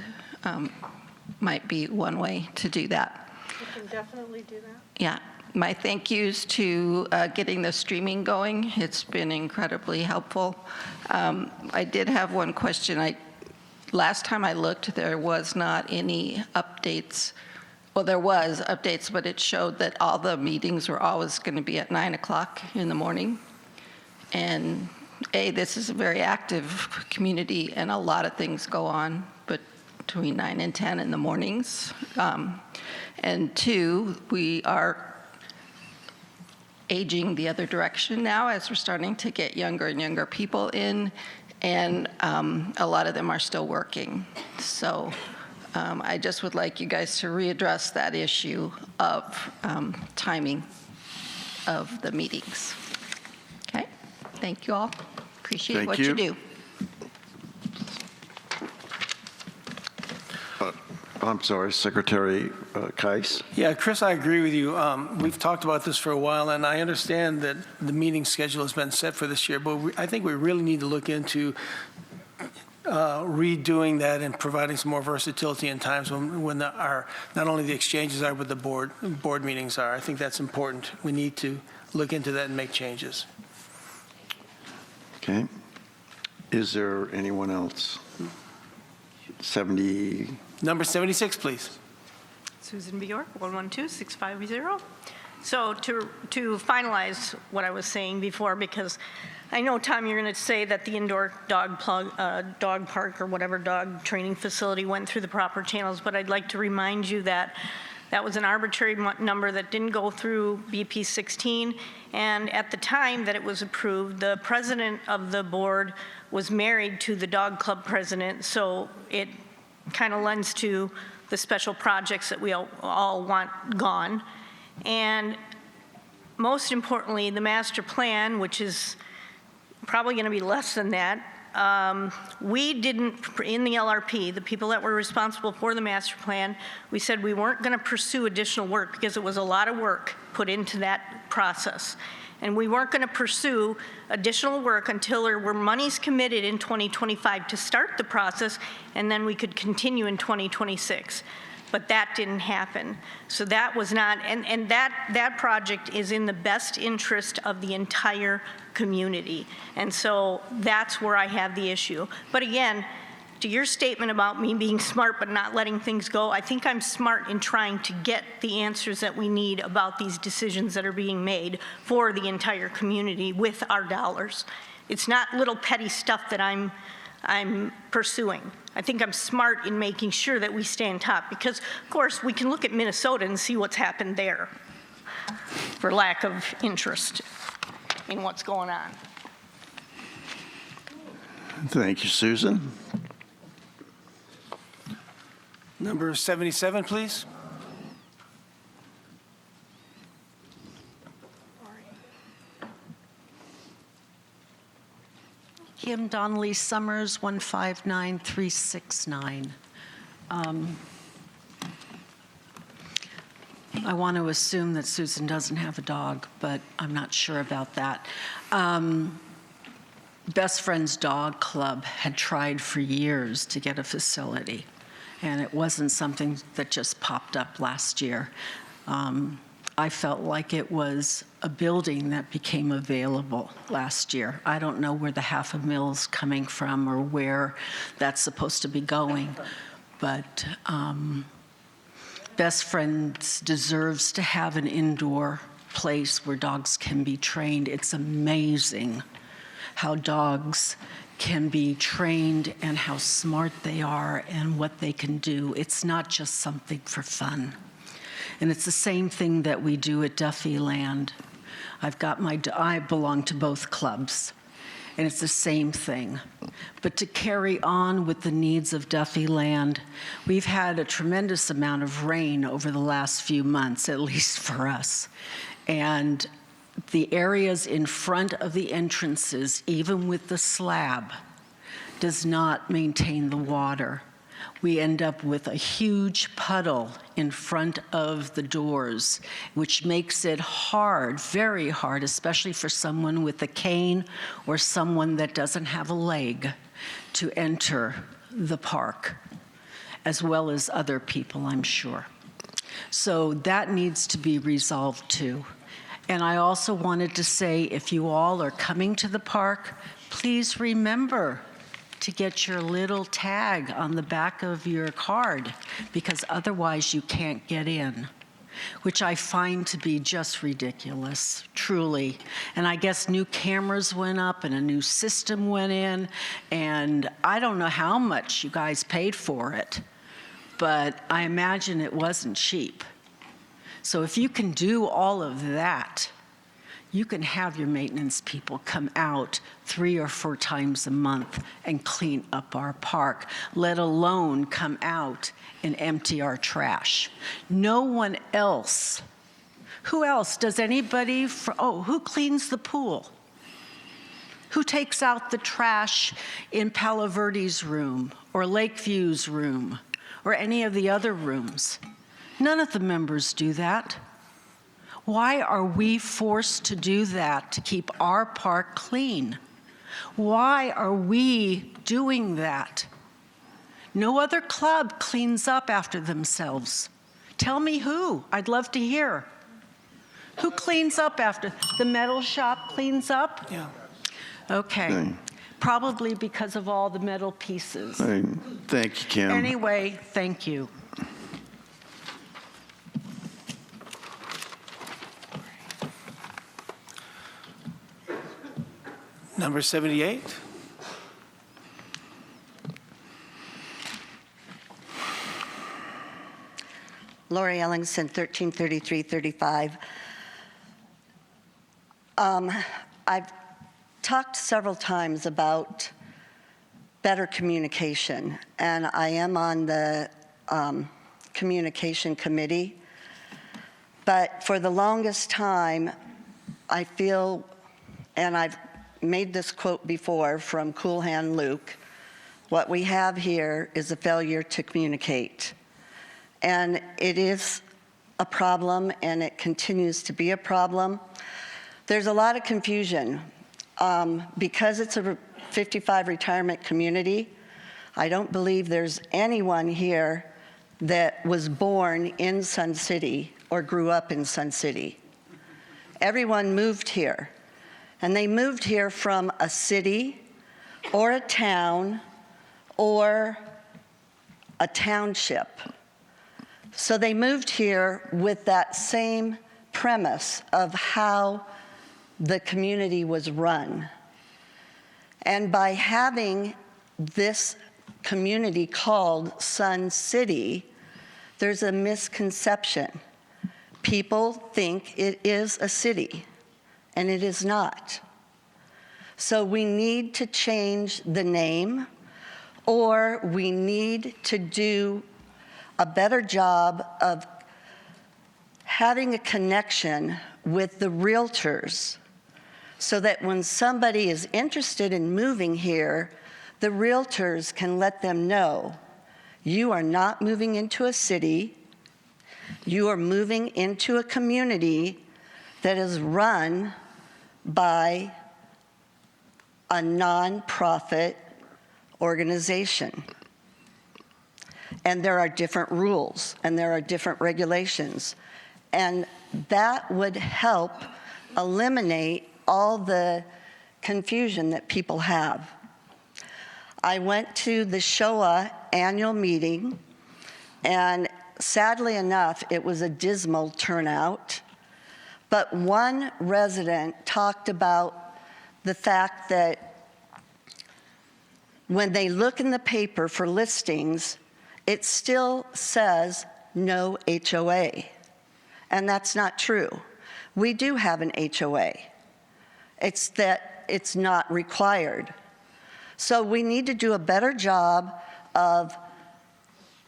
might be one way to do that. You can definitely do that. Yeah. My thank yous to getting the streaming going. It's been incredibly helpful. I did have one question. Last time I looked, there was not any updates. Well, there was updates, but it showed that all the meetings were always going to be at 9 o'clock in the morning. And this is a very active community, and a lot of things go on between 9 and 10 in the mornings. And 2, we are aging the other direction now as we're starting to get younger and younger people in, and a lot of them are still working. So I just would like you guys to readdress that issue of timing of the meetings. Okay? Thank you all. Appreciate what you do. I'm sorry, Secretary Keiss. Yeah, Chris, I agree with you. We've talked about this for a while, and I understand that the meeting schedule has been set for this year, but I think we really need to look into redoing that and providing some more versatility in times when not only the exchanges are, but the board meetings are. I think that's important. We need to look into that and make changes. Okay. Is there anyone else? 70. Number 76, please. Susan Bjork, 112-650. So to finalize what I was saying before, because I know, Tom, you're going to say that the indoor dog park or whatever dog training facility went through the proper channels, but I'd like to remind you that that was an arbitrary number that didn't go through BP 16, and at the time that it was approved, the president of the board was married to the dog club president, so it kind of lends to the special projects that we all want gone. And most importantly, the master plan, which is probably going to be less than that, we didn't, in the LRP, the people that were responsible for the master plan, we said we weren't going to pursue additional work because it was a lot of work put into that process. And we weren't going to pursue additional work until there were monies committed in 2025 to start the process, and then we could continue in 2026. But that didn't happen. So that was not, and that project is in the best interest of the entire community. And so that's where I have the issue. But again, to your statement about me being smart but not letting things go, I think I'm smart in trying to get the answers that we need about these decisions that are being made for the entire community with our dollars. It's not little petty stuff that I'm pursuing. I think I'm smart in making sure that we stay on top because, of course, we can look at Minnesota and see what's happened there for lack of interest in what's going on. Thank you, Susan. Number 77, please. Kim Donnelly Summers, 159369. I want to assume that Susan doesn't have a dog, but I'm not sure about that. Best Friends Dog Club had tried for years to get a facility, and it wasn't something that just popped up last year. I felt like it was a building that became available last year. I don't know where the $500,000's coming from or where that's supposed to be going, but Best Friends deserves to have an indoor place where dogs can be trained. It's amazing how dogs can be trained and how smart they are and what they can do. It's not just something for fun. And it's the same thing that we do at Duffy Land. I belong to both clubs, and it's the same thing. But to carry on with the needs of Duffy Land, we've had a tremendous amount of rain over the last few months, at least for us. And the areas in front of the entrances, even with the slab, does not maintain the water. We end up with a huge puddle in front of the doors, which makes it hard, very hard, especially for someone with a cane or someone that doesn't have a leg to enter the park, as well as other people, I'm sure. So that needs to be resolved too. And I also wanted to say, if you all are coming to the park, please remember to get your little tag on the back of your card, because otherwise you can't get in. which I find to be just ridiculous, truly. And I guess new cameras went up and a new system went in, and I don't know how much you guys paid for it, but I imagine it wasn't cheap. So if you can do all of that, you can have your maintenance people come out 3 or 4 times a month and clean up our park, let alone come out and empty our trash. No one else. Who else? Does anybody, who cleans the pool? Who takes out the trash in Palo Verde's room or Lakeview's room or any of the other rooms? None of the members do that. Why are we forced to do that to keep our park clean? Why are we doing that? No other club cleans up after themselves. Tell me who. I'd love to hear. Who cleans up after? The metal shop cleans up? Yeah. Okay. Probably because of all the metal pieces. Thank you, Kim. Anyway, thank you. Number 78. Lori Ellingson, 133335. I've talked several times about better communication, and I am on the communication committee. But for the longest time, I feel, and I've made this quote before from Cool Hand Luke, what we have here is a failure to communicate. And it is a problem, and it continues to be a problem. There's a lot of confusion. Because it's a 55 retirement community, I don't believe there's anyone here that was born in Sun City or grew up in Sun City. Everyone moved here. And they moved here from a city or a town or a township. So they moved here with that same premise of how the community was run. And by having this community called Sun City, there's a misconception. People think it is a city, and it is not. So we need to change the name, or we need to do a better job of having a connection with the realtors so that when somebody is interested in moving here, the realtors can let them know, you are not moving into a city, you are moving into a community that is run by a nonprofit organization. And there are different rules and there are different regulations. And that would help eliminate all the confusion that people have. I went to the Showa annual meeting, and sadly enough, it was a dismal turnout. But one resident talked about the fact that when they look in the paper for listings, it still says no HOA. And that's not true. We do have an HOA. It's that it's not required. So we need to do a better job of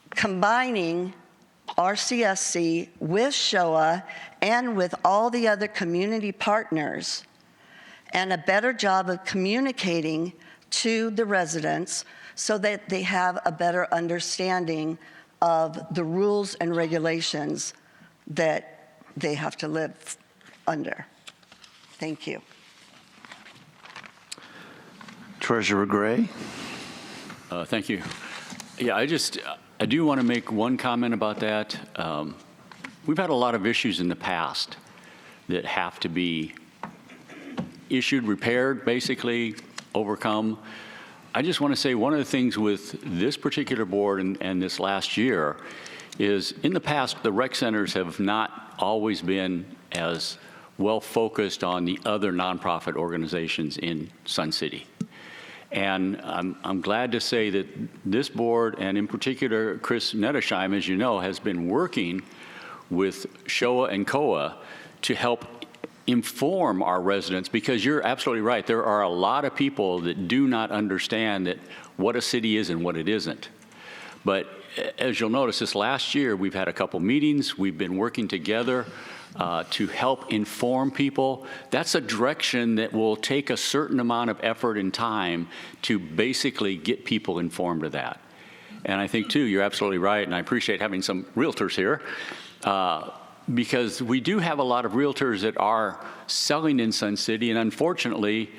combining RCSC with Showa and with all the other community partners, and a better job of communicating to the residents so that they have a better understanding of the rules and regulations that they have to live under. Thank you. Treasurer Gray. Thank you. Yeah, I do want to make one comment about that. We've had a lot of issues in the past that have to be issued, repaired, basically, overcome. I just want to say one of the things with this particular board and this last year is in the past, the rec centers have not always been as well focused on the other nonprofit organizations in Sun City. And I'm glad to say that this board, and in particular Chris Nettesheim, as you know, has been working with SHOA and COA to help inform our residents, because you're absolutely right. There are a lot of people that do not understand that what a city is and what it isn't. But as you'll notice, this last year, we've had a couple meetings. We've been working together to help inform people. That's a direction that will take a certain amount of effort and time to basically get people informed of that. And I think, too, you're absolutely right, and I appreciate having some realtors here, because we do have a lot of realtors that are selling in Sun City, and unfortunately,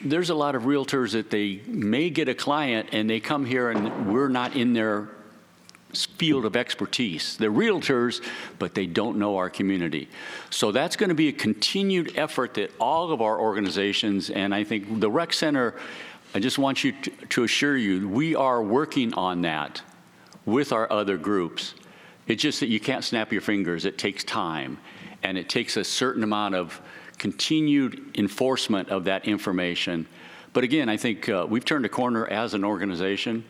there's a lot of realtors that they may get a client and they come here and we're not in their field of expertise. They're realtors, but they don't know our community. So that's going to be a continued effort that all of our organizations, and I think the rec center, I just want you to assure you, we are working on that with our other groups. It's just that you can't snap your fingers. It takes time, and it takes a certain amount of continued enforcement of that information. But again, I think we've turned a corner as an organization,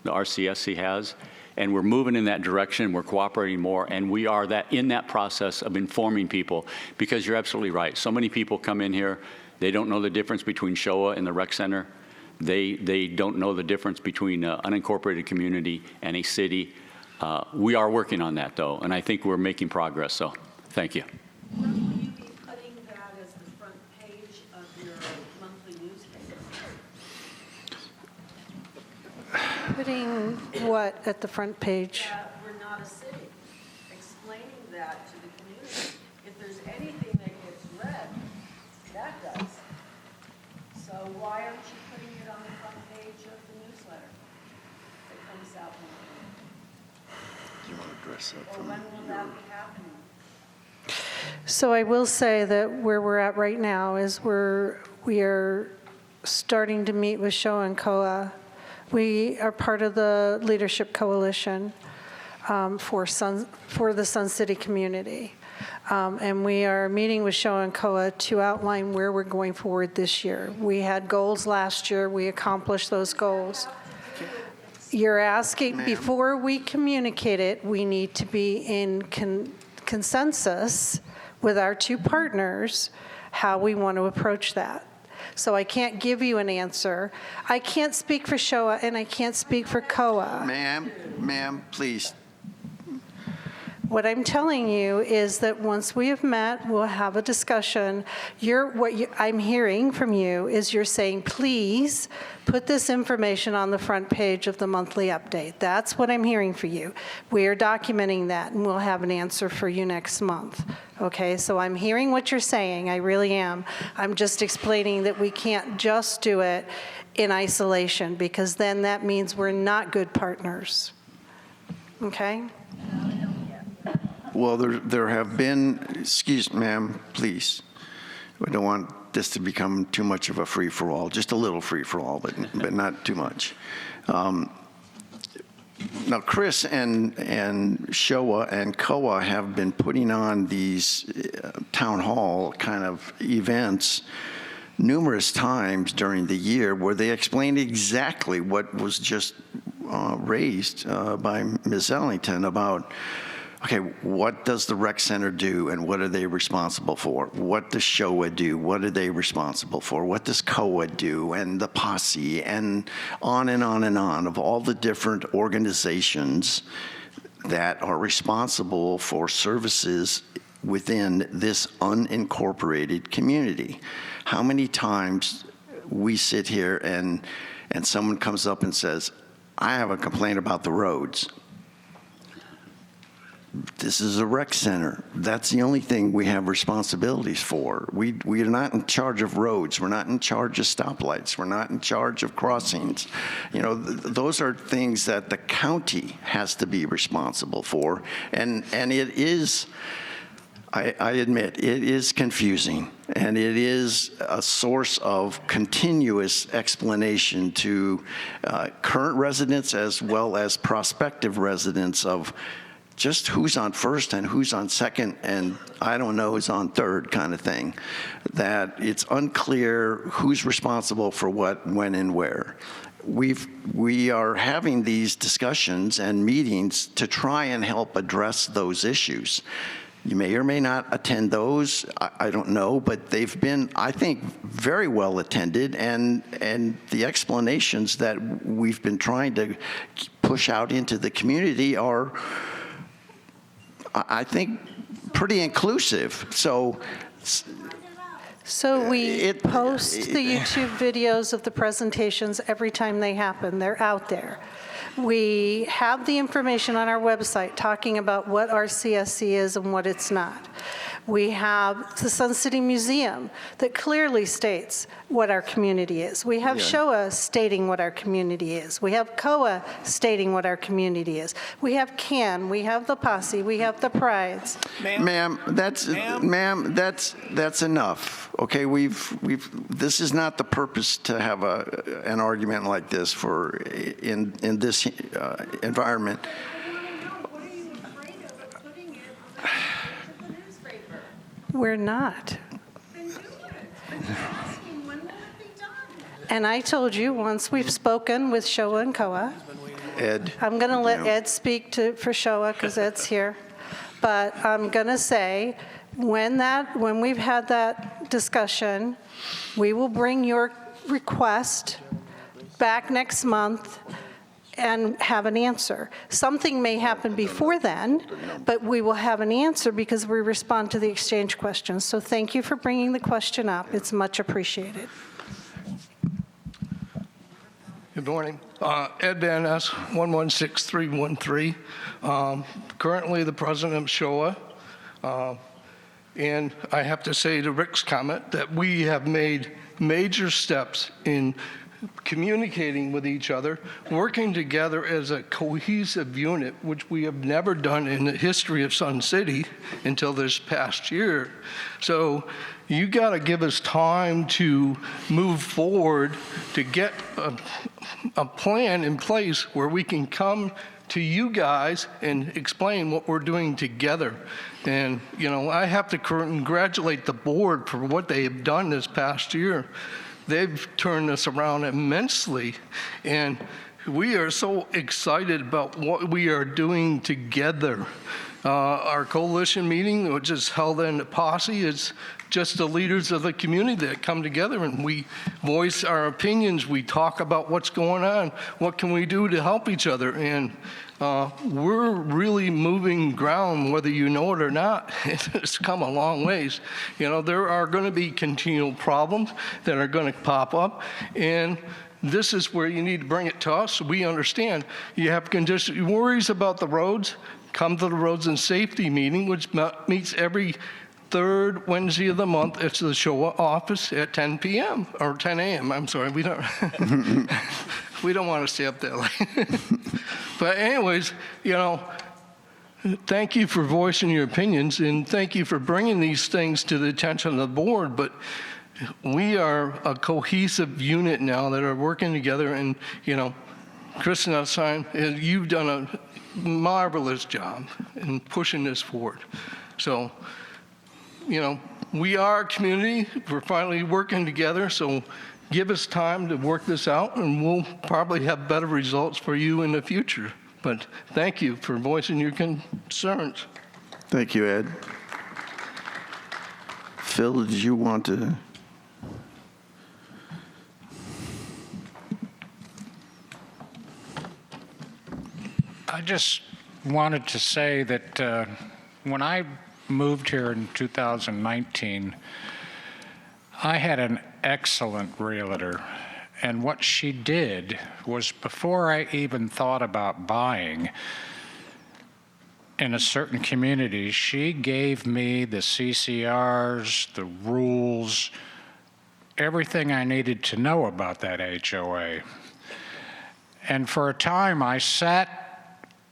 the RCSC has, and we're moving in that direction. We're cooperating more, and we are in that process of informing people, because you're absolutely right. So many people come in here, they don't know the difference between SHOA and the rec center. They don't know the difference between an unincorporated community and a city. We are working on that, though, and I think we're making progress, so thank you. Will you be putting that as the front page of your monthly newspaper? Putting what at the front page? That we're not a city. Explaining that to the community. If there's anything that gets read, that does. So why aren't you putting it on the front page of the newsletter that comes out monthly? Do you want to dress up? Or when will that be happening? So I will say that where we're at right now is we are starting to meet with SHOA and COA. We are part of the leadership coalition for the Sun City community. And we are meeting with SHOA and COA to outline where we're going forward this year. We had goals last year. We accomplished those goals. You're asking, before we communicate it, we need to be in consensus with our two partners how we want to approach that. So I can't give you an answer. I can't speak for SHOA and I can't speak for COA. Ma'am, please. What I'm telling you is that once we have met, we'll have a discussion. I'm hearing from you is you're saying, please put this information on the front page of the monthly update. That's what I'm hearing for you. We are documenting that, and we'll have an answer for you next month. Okay, so I'm hearing what you're saying. I really am. I'm just explaining that we can't just do it in isolation, because then that means we're not good partners. Okay? Well, there have been, excuse me, ma'am, please. We don't want this to become too much of a free-for-all, just a little free-for-all, but not too much. Now, Chris and SHOA and COA have been putting on these town hall kind of events numerous times during the year where they explain exactly what was just raised by Ms. Ellington about, okay, what does the rec center do and what are they responsible for? What does SHOA do? What are they responsible for? What does COA do? And the posse, and on and on and on, of all the different organizations that are responsible for services within this unincorporated community. How many times we sit here and someone comes up and says, I have a complaint about the roads. This is a rec center. That's the only thing we have responsibilities for. We are not in charge of roads. We're not in charge of stoplights. We're not in charge of crossings. You know, those are things that the county has to be responsible for. And it is, I admit, it is confusing. And it is a source of continuous explanation to current residents as well as prospective residents of just who's on first and who's on second and I don't know who's on third kind of thing, that it's unclear who's responsible for what, when, and where. We are having these discussions and meetings to try and help address those issues. You may or may not attend those, I don't know, but they've been, I think, very well attended, and the explanations that we've been trying to push out into the community are, I think, pretty inclusive. So we post the YouTube videos of the presentations every time they happen. They're out there. We have the information on our website talking about what RCSC is and what it's not. We have the Sun City Museum that clearly states what our community is. We have SHOA stating what our community is. We have COA stating what our community is. We have CAN, we have the Posse, we have the Prides. Ma'am, that's enough. Okay, this is not the purpose to have an argument like this in this environment. We're not. And I told you, once we've spoken with SHOA and COA, Ed. I'm going to let Ed speak for SHOA because Ed's here. But I'm going to say, when we've had that discussion, we will bring your request back next month and have an answer. Something may happen before then, but we will have an answer because we respond to the exchange questions. So thank you for bringing the question up. It's much appreciated. Good morning. Ed Van Ness, 116313. Currently the president of SHOA. And I have to say to Rick's comment that we have made major steps in communicating with each other, working together as a cohesive unit, which we have never done in the history of Sun City until this past year. So you got to give us time to move forward to get a plan in place where we can come to you guys and explain what we're doing together. And, I have to congratulate the board for what they have done this past year. They've turned this around immensely, and we are so excited about what we are doing together. Our coalition meeting, which is held in the Posse, is just the leaders of the community that come together and we voice our opinions. We talk about what's going on, what can we do to help each other, and we're really moving ground, whether you know it or not. It's come a long ways. There are going to be continual problems that are going to pop up, and this is where you need to bring it to us. We understand you have worries about the roads. Come to the Roads and Safety meeting, which meets every third Wednesday of the month. It's the SHOA office at 10 p.m. or 10 a.m. I'm sorry, we don't we don't want to stay up that late. But anyways, thank you for voicing your opinions, and thank you for bringing these things to the attention of the board. But we are a cohesive unit now that are working together, and Kristen Outside, you've done a marvelous job in pushing this forward. So, we are a community. We're finally working together. So give us time to work this out, and we'll probably have better results for you in the future. But thank you for voicing your concerns. Thank you, Ed. Phil, did you want to? I just wanted to say that when I moved here in 2019, I had an excellent realtor. And what she did was, before I even thought about buying in a certain community, she gave me the CCRs, the rules, everything I needed to know about that HOA. And for a time, I sat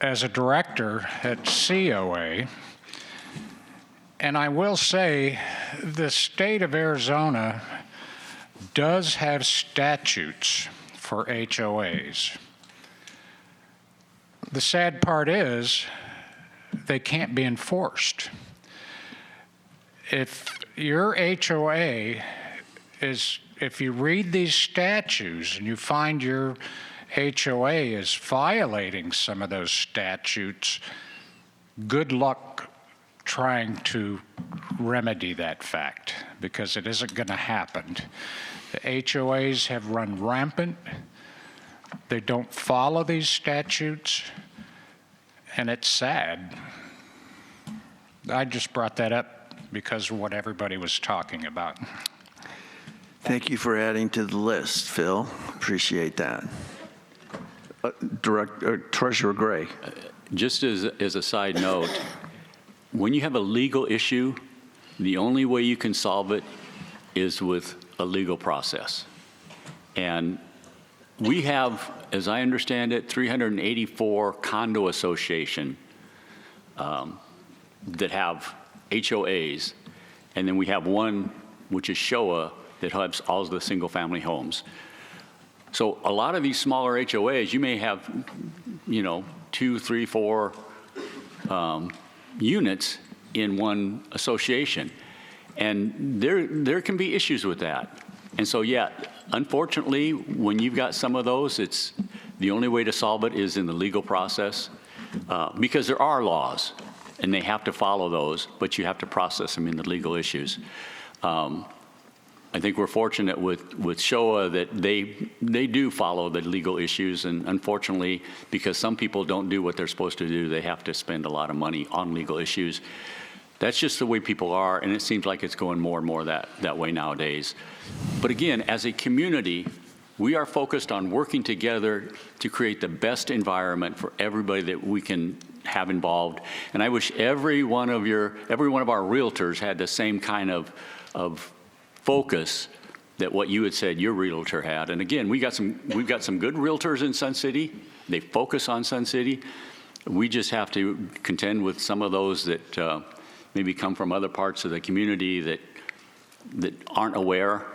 as a director at COA, and I will say the state of Arizona does have statutes for HOAs. The sad part is they can't be enforced. If your HOA is, if you read these statutes and you find your HOA is violating some of those statutes, good luck trying to remedy that fact, because it isn't going to happen. The HOAs have run rampant. They don't follow these statutes, and it's sad. I just brought that up because of what everybody was talking about. Thank you for adding to the list, Phil. Appreciate that. Treasurer Gray. Just as a side note, when you have a legal issue, the only way you can solve it is with a legal process. And we have, as I understand it, 384 condo association that have HOAs, and then we have one, which is SHOA, that helps all the single-family homes. So a lot of these smaller HOAs, you may have, 2, 3, 4 units in one association, and there can be issues with that. And so, yeah, unfortunately, when you've got some of those, it's the only way to solve it is in the legal process, because there are laws, and they have to follow those, but you have to process them in the legal issues. I think we're fortunate with SHOA that they do follow the legal issues, and unfortunately, because some people don't do what they're supposed to do, they have to spend a lot of money on legal issues. That's just the way people are, and it seems like it's going more and more that way nowadays. But again, as a community, we are focused on working together to create the best environment for everybody that we can have involved. And I wish every one of our realtors had the same kind of focus that what you had said your realtor had. And again, we've got some good realtors in Sun City. They focus on Sun City. We just have to contend with some of those that maybe come from other parts of the community that aren't aware.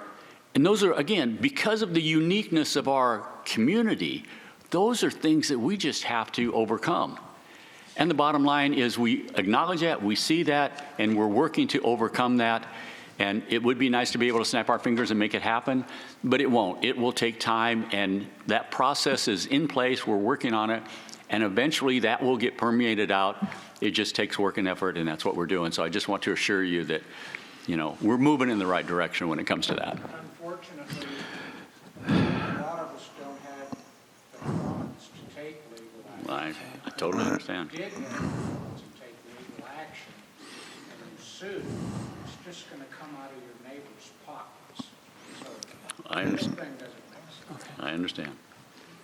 And those are, again, because of the uniqueness of our community, those are things that we just have to overcome. And the bottom line is we acknowledge that, we see that, and we're working to overcome that. And it would be nice to be able to snap our fingers and make it happen, but it won't. It will take time, and that process is in place. We're working on it, and eventually that will get permeated out. It just takes work and effort, and that's what we're doing. So I just want to assure you that, we're moving in the right direction when it comes to that. Unfortunately, a lot of us don't have the funds to take legal action. I totally understand. If you did have the funds to take legal action and you sue, it's just going to come out of your neighbor's pockets. So I understand. this thing doesn't make sense. I understand.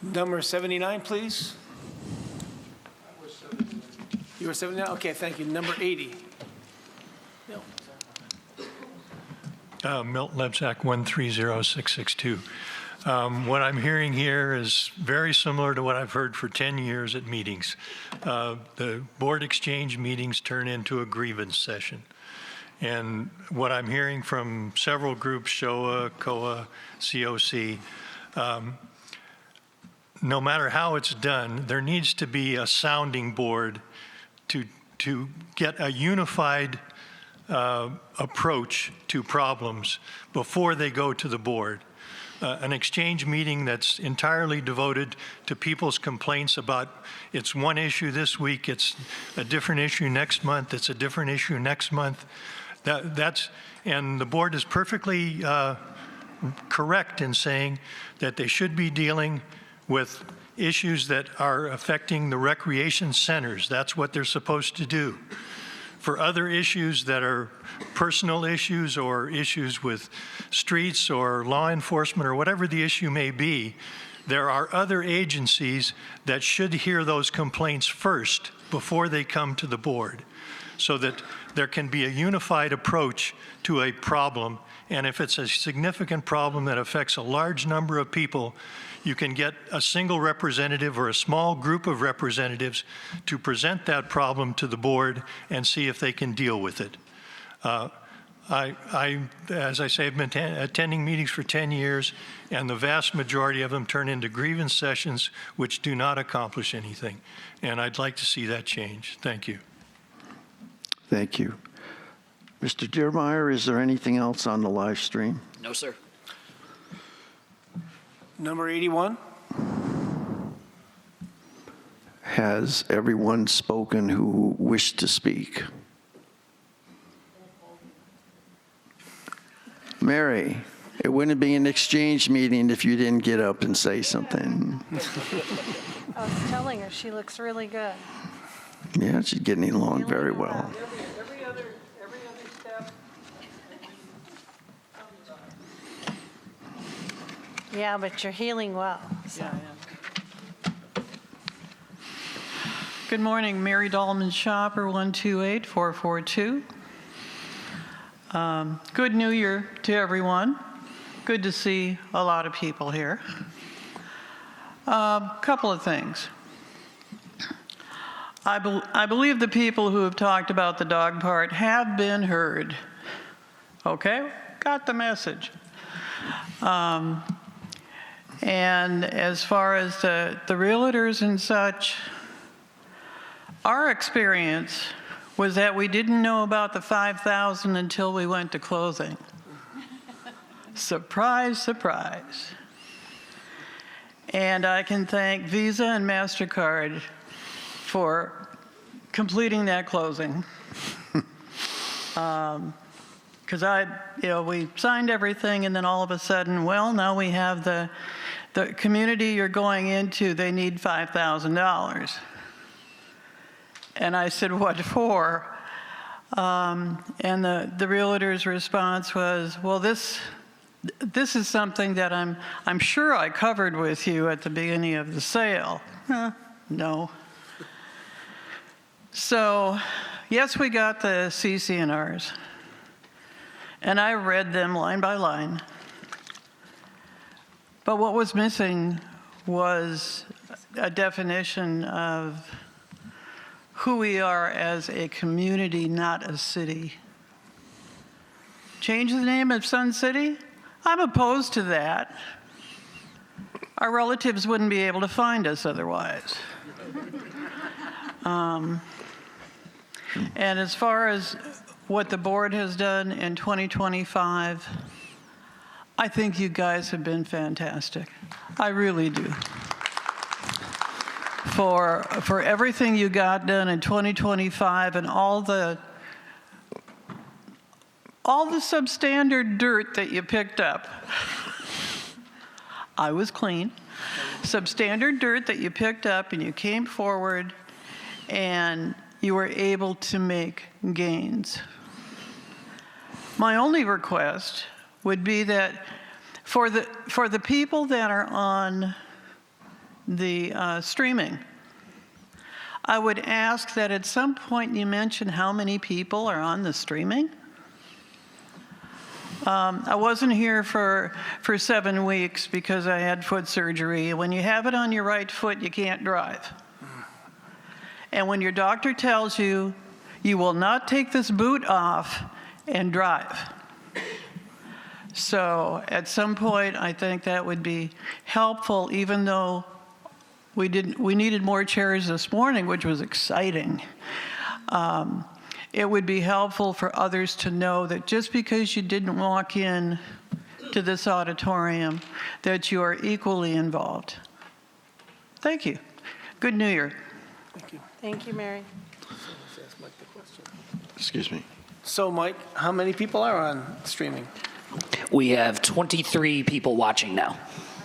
Number 79, please. You were 79? Okay, thank you. Number 80. Milton Lebsack, 130662. What I'm hearing here is very similar to what I've heard for 10 years at meetings. The board exchange meetings turn into a grievance session. And what I'm hearing from several groups, SHOA, COA, COC, no matter how it's done, there needs to be a sounding board to get a unified approach to problems before they go to the board. An exchange meeting that's entirely devoted to people's complaints about it's one issue this week, it's a different issue next month, it's a different issue next month. And the board is perfectly correct in saying that they should be dealing with issues that are affecting the recreation centers. That's what they're supposed to do. For other issues that are personal issues or issues with streets or law enforcement or whatever the issue may be, there are other agencies that should hear those complaints first before they come to the board, so that there can be a unified approach to a problem. And if it's a significant problem that affects a large number of people, you can get a single representative or a small group of representatives to present that problem to the board and see if they can deal with it. As I say, I've been attending meetings for 10 years, and the vast majority of them turn into grievance sessions which do not accomplish anything. And I'd like to see that change. Thank you. Thank you. Mr. Dearmeyer, is there anything else on the live stream? No, sir. Number 81. Has everyone spoken who wished to speak? Mary, it wouldn't be an exchange meeting if you didn't get up and say something. I was telling her, she looks really good. Yeah, she's getting along very well. Every other step. Yeah, but you're healing well. So. Yeah. Good morning, Mary Dahlman Shopper, 128-442. Good New Year to everyone. Good to see a lot of people here. Couple of things. I believe the people who have talked about the dog part have been heard. Okay? Got the message. And as far as the realtors and such, our experience was that we didn't know about the 5,000 until we went to closing. Surprise, surprise. And I can thank Visa and MasterCard for completing that closing. Because we signed everything, and then all of a sudden, well, now we have the community you're going into, they need $5,000. And I said, what for? And the realtor's response was, well, this is something that I'm sure I covered with you at the beginning of the sale. No. So, yes, we got the CC&Rs. And I read them line by line. But what was missing was a definition of who we are as a community, not a city. Change the name of Sun City? I'm opposed to that. Our relatives wouldn't be able to find us otherwise. And as far as what the board has done in 2025, I think you guys have been fantastic. I really do. For everything you got done in 2025 and all the substandard dirt that you picked up. I was clean. Substandard dirt that you picked up, and you came forward and you were able to make gains. My only request would be that for the people that are on the streaming, I would ask that at some point you mention how many people are on the streaming. I wasn't here for 7 weeks because I had foot surgery. When you have it on your right foot, you can't drive. And when your doctor tells you, you will not take this boot off and drive. So at some point, I think that would be helpful, even though we needed more chairs this morning, which was exciting. It would be helpful for others to know that just because you didn't walk in to this auditorium, that you are equally involved. Thank you. Good New Year. Thank you. Thank you, Mary. Let's ask Mike the question. Excuse me. So, Mike, how many people are on streaming? We have 23 people watching now.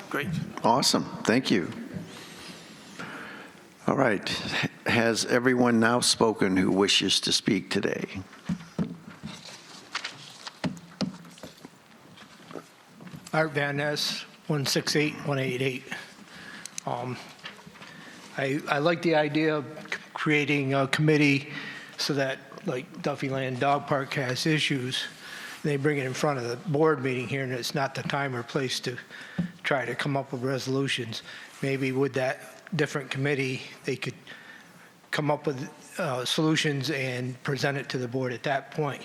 Great. Awesome. Thank you. All right. Has everyone now spoken who wishes to speak today? Art Van Ness, 168-188. I like the idea of creating a committee so that, like Duffy Land Dog Park has issues, they bring it in front of the board meeting here, and it's not the time or place to try to come up with resolutions. Maybe with that different committee, they could come up with solutions and present it to the board at that point.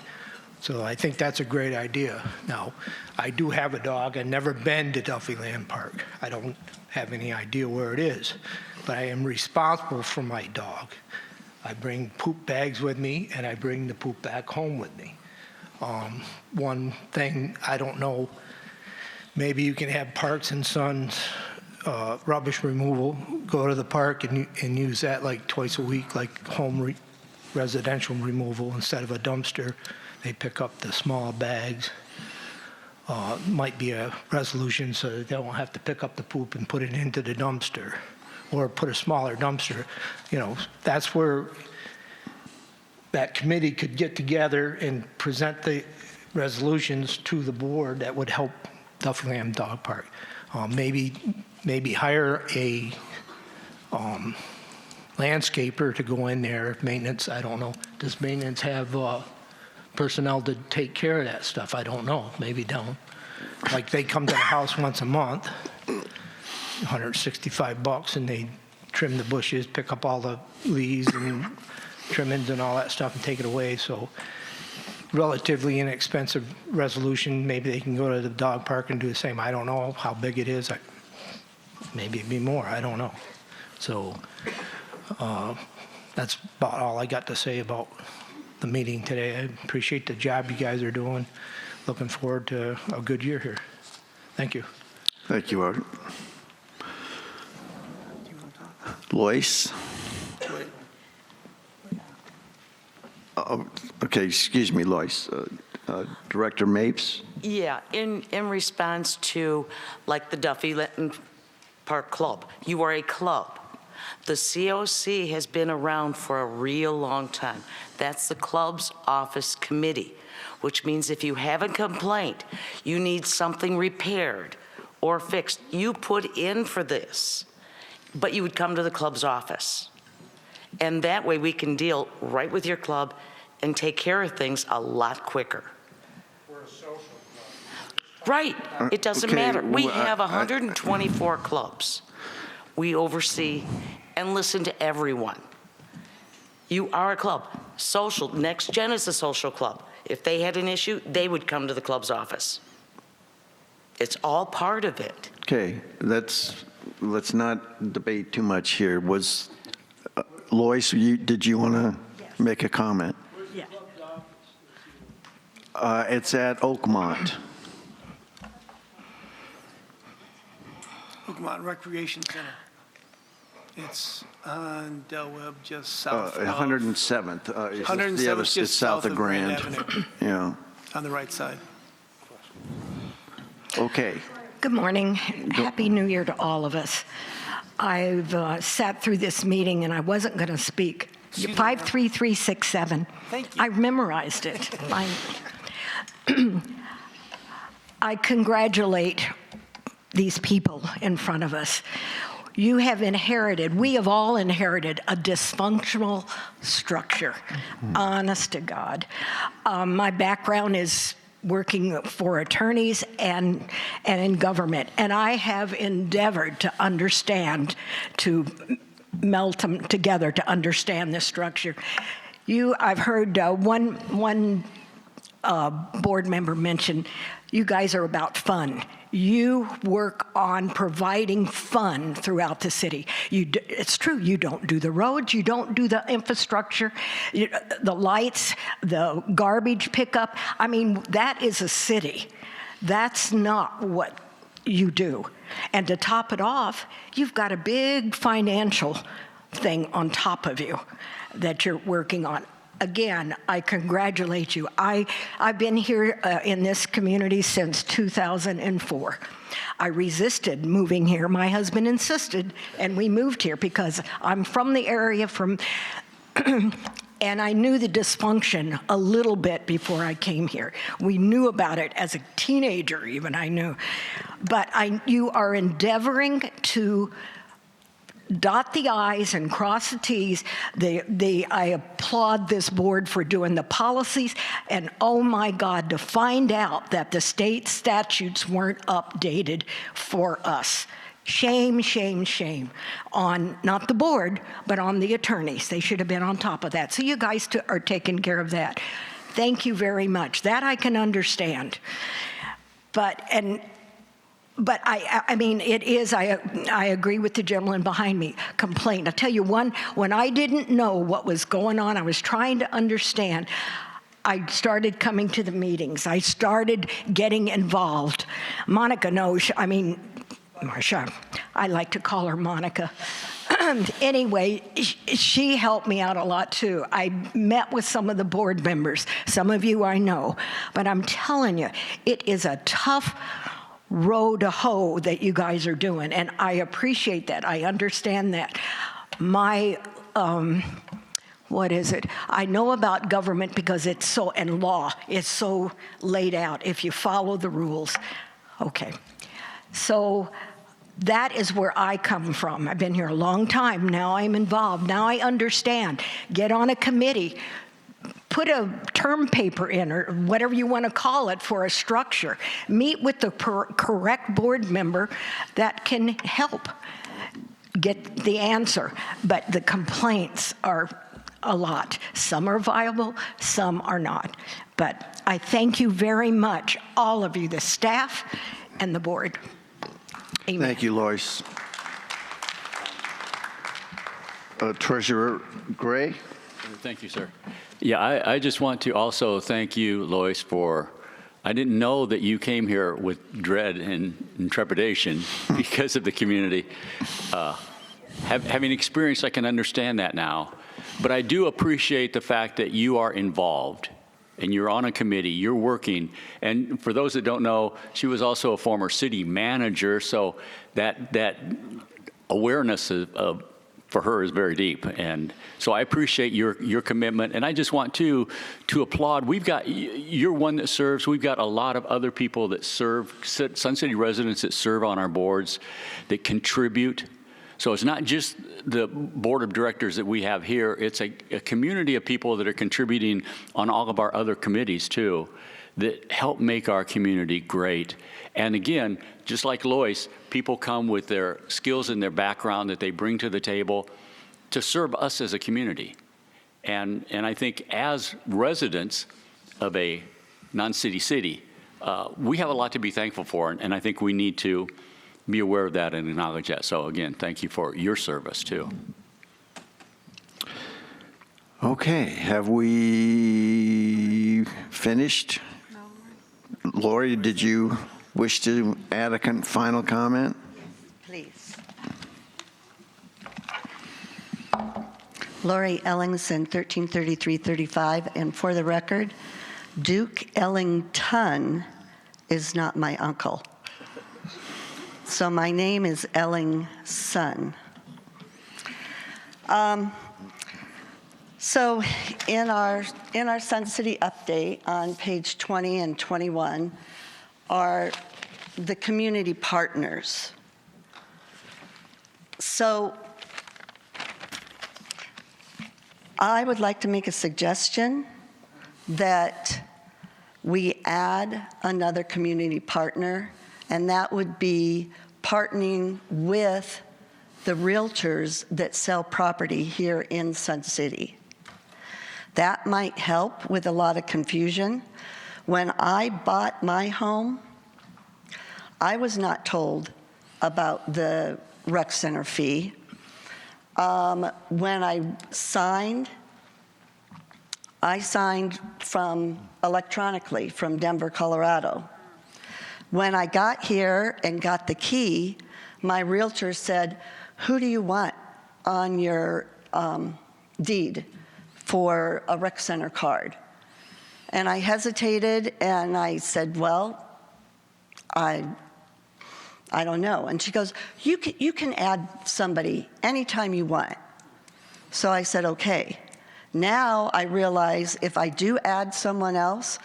So I think that's a great idea. Now, I do have a dog. I've never been to Duffy Land Park. I don't have any idea where it is, but I am responsible for my dog. I bring poop bags with me, and I bring the poop back home with me. One thing, I don't know, maybe you can have Parks and Sons rubbish removal, go to the park and use that like twice a week, like home residential removal instead of a dumpster. They pick up the small bags. Might be a resolution so that they don't have to pick up the poop and put it into the dumpster, or put a smaller dumpster. You know, that's where that committee could get together and present the resolutions to the board that would help Duffyland Dog Park. Maybe hire a landscaper to go in there. Maintenance, I don't know. Does maintenance have personnel to take care of that stuff? I don't know. Maybe don't. Like they come to the house once a month, $165, and they trim the bushes, pick up all the leaves and trimmings and all that stuff and take it away. So relatively inexpensive resolution. Maybe they can go to the dog park and do the same. I don't know how big it is. Maybe it'd be more. I don't know. So that's about all I got to say about the meeting today. I appreciate the job you guys are doing. Looking forward to a good year here. Thank you. Thank you, Art. Lois? Okay, excuse me, Lois. Director Mapes? Yeah, in response to like the Duffyland Park Club, you are a club. The COC has been around for a real long time. That's the club's office committee, which means if you have a complaint, you need something repaired or fixed, you put in for this, but you would come to the club's office. And that way we can deal right with your club and take care of things a lot quicker. We're a social club. Right, it doesn't Okay, matter. We well, have 124 clubs. We oversee and listen to everyone. You are a club. Social, Next Gen is a social club. If they had an issue, they would come to the club's office. It's all part of it. Okay, let's not debate too much here. Was, Lois, did you want to make a comment? Yeah. It's at Oakmont. Oakmont Recreation Center. It's on Del Webb, just south of 107th. 107th, just south of Grand. Avenue. Yeah. On the right side. Okay. Good morning. Happy New Year to all of us. I've sat through this meeting and I wasn't going to speak. 53367. Thank you. I memorized it. I congratulate these people in front of us. You have inherited, we have all inherited a dysfunctional structure, honest to God. My background is working for attorneys and in government, and I have endeavored to understand, to melt them together to understand this structure. I've heard one board member mention, you guys are about fun. You work on providing fun throughout the city. It's true, you don't do the roads, you don't do the infrastructure, the lights, the garbage pickup. I mean, that is a city. That's not what you do. And to top it off, you've got a big financial thing on top of you that you're working on. Again, I congratulate you. I've been here in this community since 2004. I resisted moving here. My husband insisted, and we moved here because I'm from the area, and I knew the dysfunction a little bit before I came here. We knew about it as a teenager, even I knew. But you are endeavoring to dot the I's and cross the T's. I applaud this board for doing the policies, and oh my God, to find out that the state statutes weren't updated for us. Shame, shame, shame on not the board, but on the attorneys. They should have been on top of that. So you guys are taking care of that. Thank you very much. That I can understand. But, and But I mean, it is, I agree with the gentleman behind me, complaint. I'll tell you one, when I didn't know what was going on, I was trying to understand, I started coming to the meetings. I started getting involved. Monica knows, I mean, Marsha, I like to call her Monica. Anyway, she helped me out a lot too. I met with some of the board members. Some of you I know. But I'm telling you, it is a tough row to hoe that you guys are doing, and I appreciate that. I understand that. My, what is it? I know about government because it's so, and law, it's so laid out if you follow the rules. Okay, so that is where I come from. I've been here a long time. Now I'm involved. Now I understand. Get on a committee. Put a term paper in, or whatever you want to call it, for a structure. Meet with the correct board member that can help get the answer. But the complaints are a lot. Some are viable, some are not. But I thank you very much, all of you, the staff and the board. Amen. Thank you, Lois. Treasurer Gray. Thank you, sir. Yeah, I just want to also thank you, Lois, for, I didn't know that you came here with dread and trepidation because of the community. Having experience, I can understand that now. But I do appreciate the fact that you are involved and you're on a committee, you're working. And for those that don't know, she was also a former city manager, so that awareness of for her is very deep. And so I appreciate your commitment. And I just want to applaud. We've got, you're one that serves. We've got a lot of other people that serve, Sun City residents that serve on our boards, that contribute. So it's not just the board of directors that we have here. It's a community of people that are contributing on all of our other committees too, that help make our community great. And again, just like Lois, people come with their skills and their background that they bring to the table to serve us as a community. And I think as residents of a non-city city, we have a lot to be thankful for, and I think we need to be aware of that and acknowledge that. So again, thank you for your service too. Okay, have we finished? Lori, did you wish to add a final comment? Please. Lori Ellingson, 133335, and for the record, Duke Ellington is not my uncle. So my name is Ellingson. So in our Sun City update on page 20 and 21 are the community partners. So I would like to make a suggestion that we add another community partner, and that would be partnering with the realtors that sell property here in Sun City. That might help with a lot of confusion. When I bought my home, I was not told about the rec center fee. When I signed from electronically from Denver, Colorado. When I got here and got the key, my realtor said, "Who do you want on your deed for a rec center card?" And I hesitated and I said, "Well, I don't know." And she goes, you can add somebody anytime you want." So I said, okay. Now I realize if I do add someone else,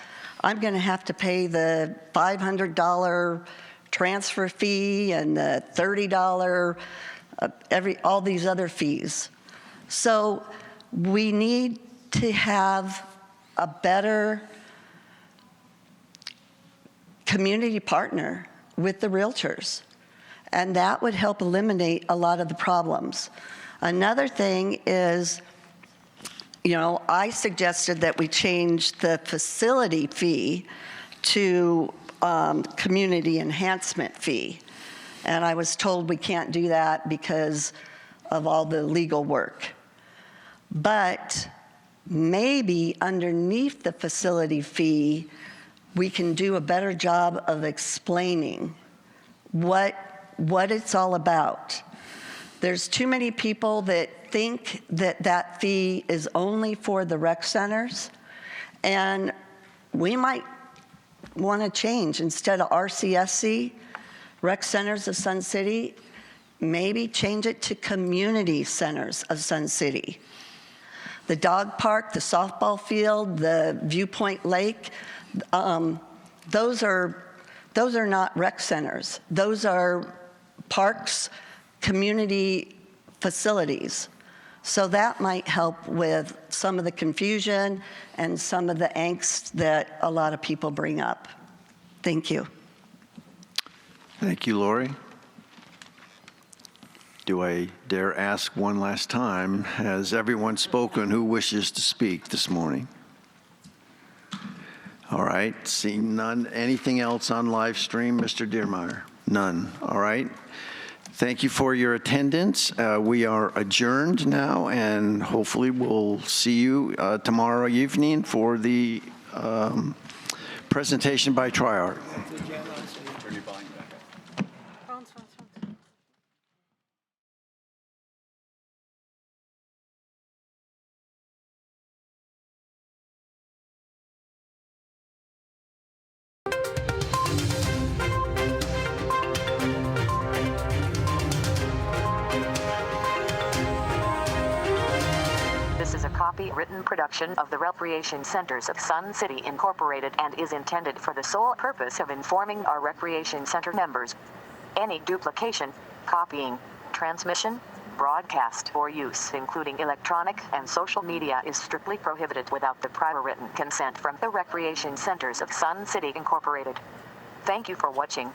I'm going to have to pay the $500 transfer fee and the $30 all these other fees. So we need to have a better community partner with the realtors, and that would help eliminate a lot of the problems. Another thing is, I suggested that we change the facility fee to community enhancement fee. And I was told we can't do that because of all the legal work. But maybe underneath the facility fee, we can do a better job of explaining what it's all about. There's too many people that think that that fee is only for the rec centers, and we might want to change. Instead of RCSC, Rec Centers of Sun City, maybe change it to Community Centers of Sun City. The dog park, the softball field, the Viewpoint Lake, those are not rec centers. Those are parks, community facilities. So that might help with some of the confusion and some of the angst that a lot of people bring up. Thank you. Thank you, Lori. Do I dare ask one last time, has everyone spoken who wishes to speak this morning? All right, seeing none. Anything else on live stream, Mr. Diermeyer? None. All right. Thank you for your attendance. We are adjourned now, and hopefully we'll see you tomorrow evening for the presentation by Triart. This is a copyrighted production of the Recreation Centers of Sun City Incorporated and is intended for the sole purpose of informing our Recreation Center members. Any duplication, copying, transmission, broadcast, or use, including electronic and social media, is strictly prohibited without the prior written consent from the Recreation Centers of Sun City Incorporated. Thank you for watching.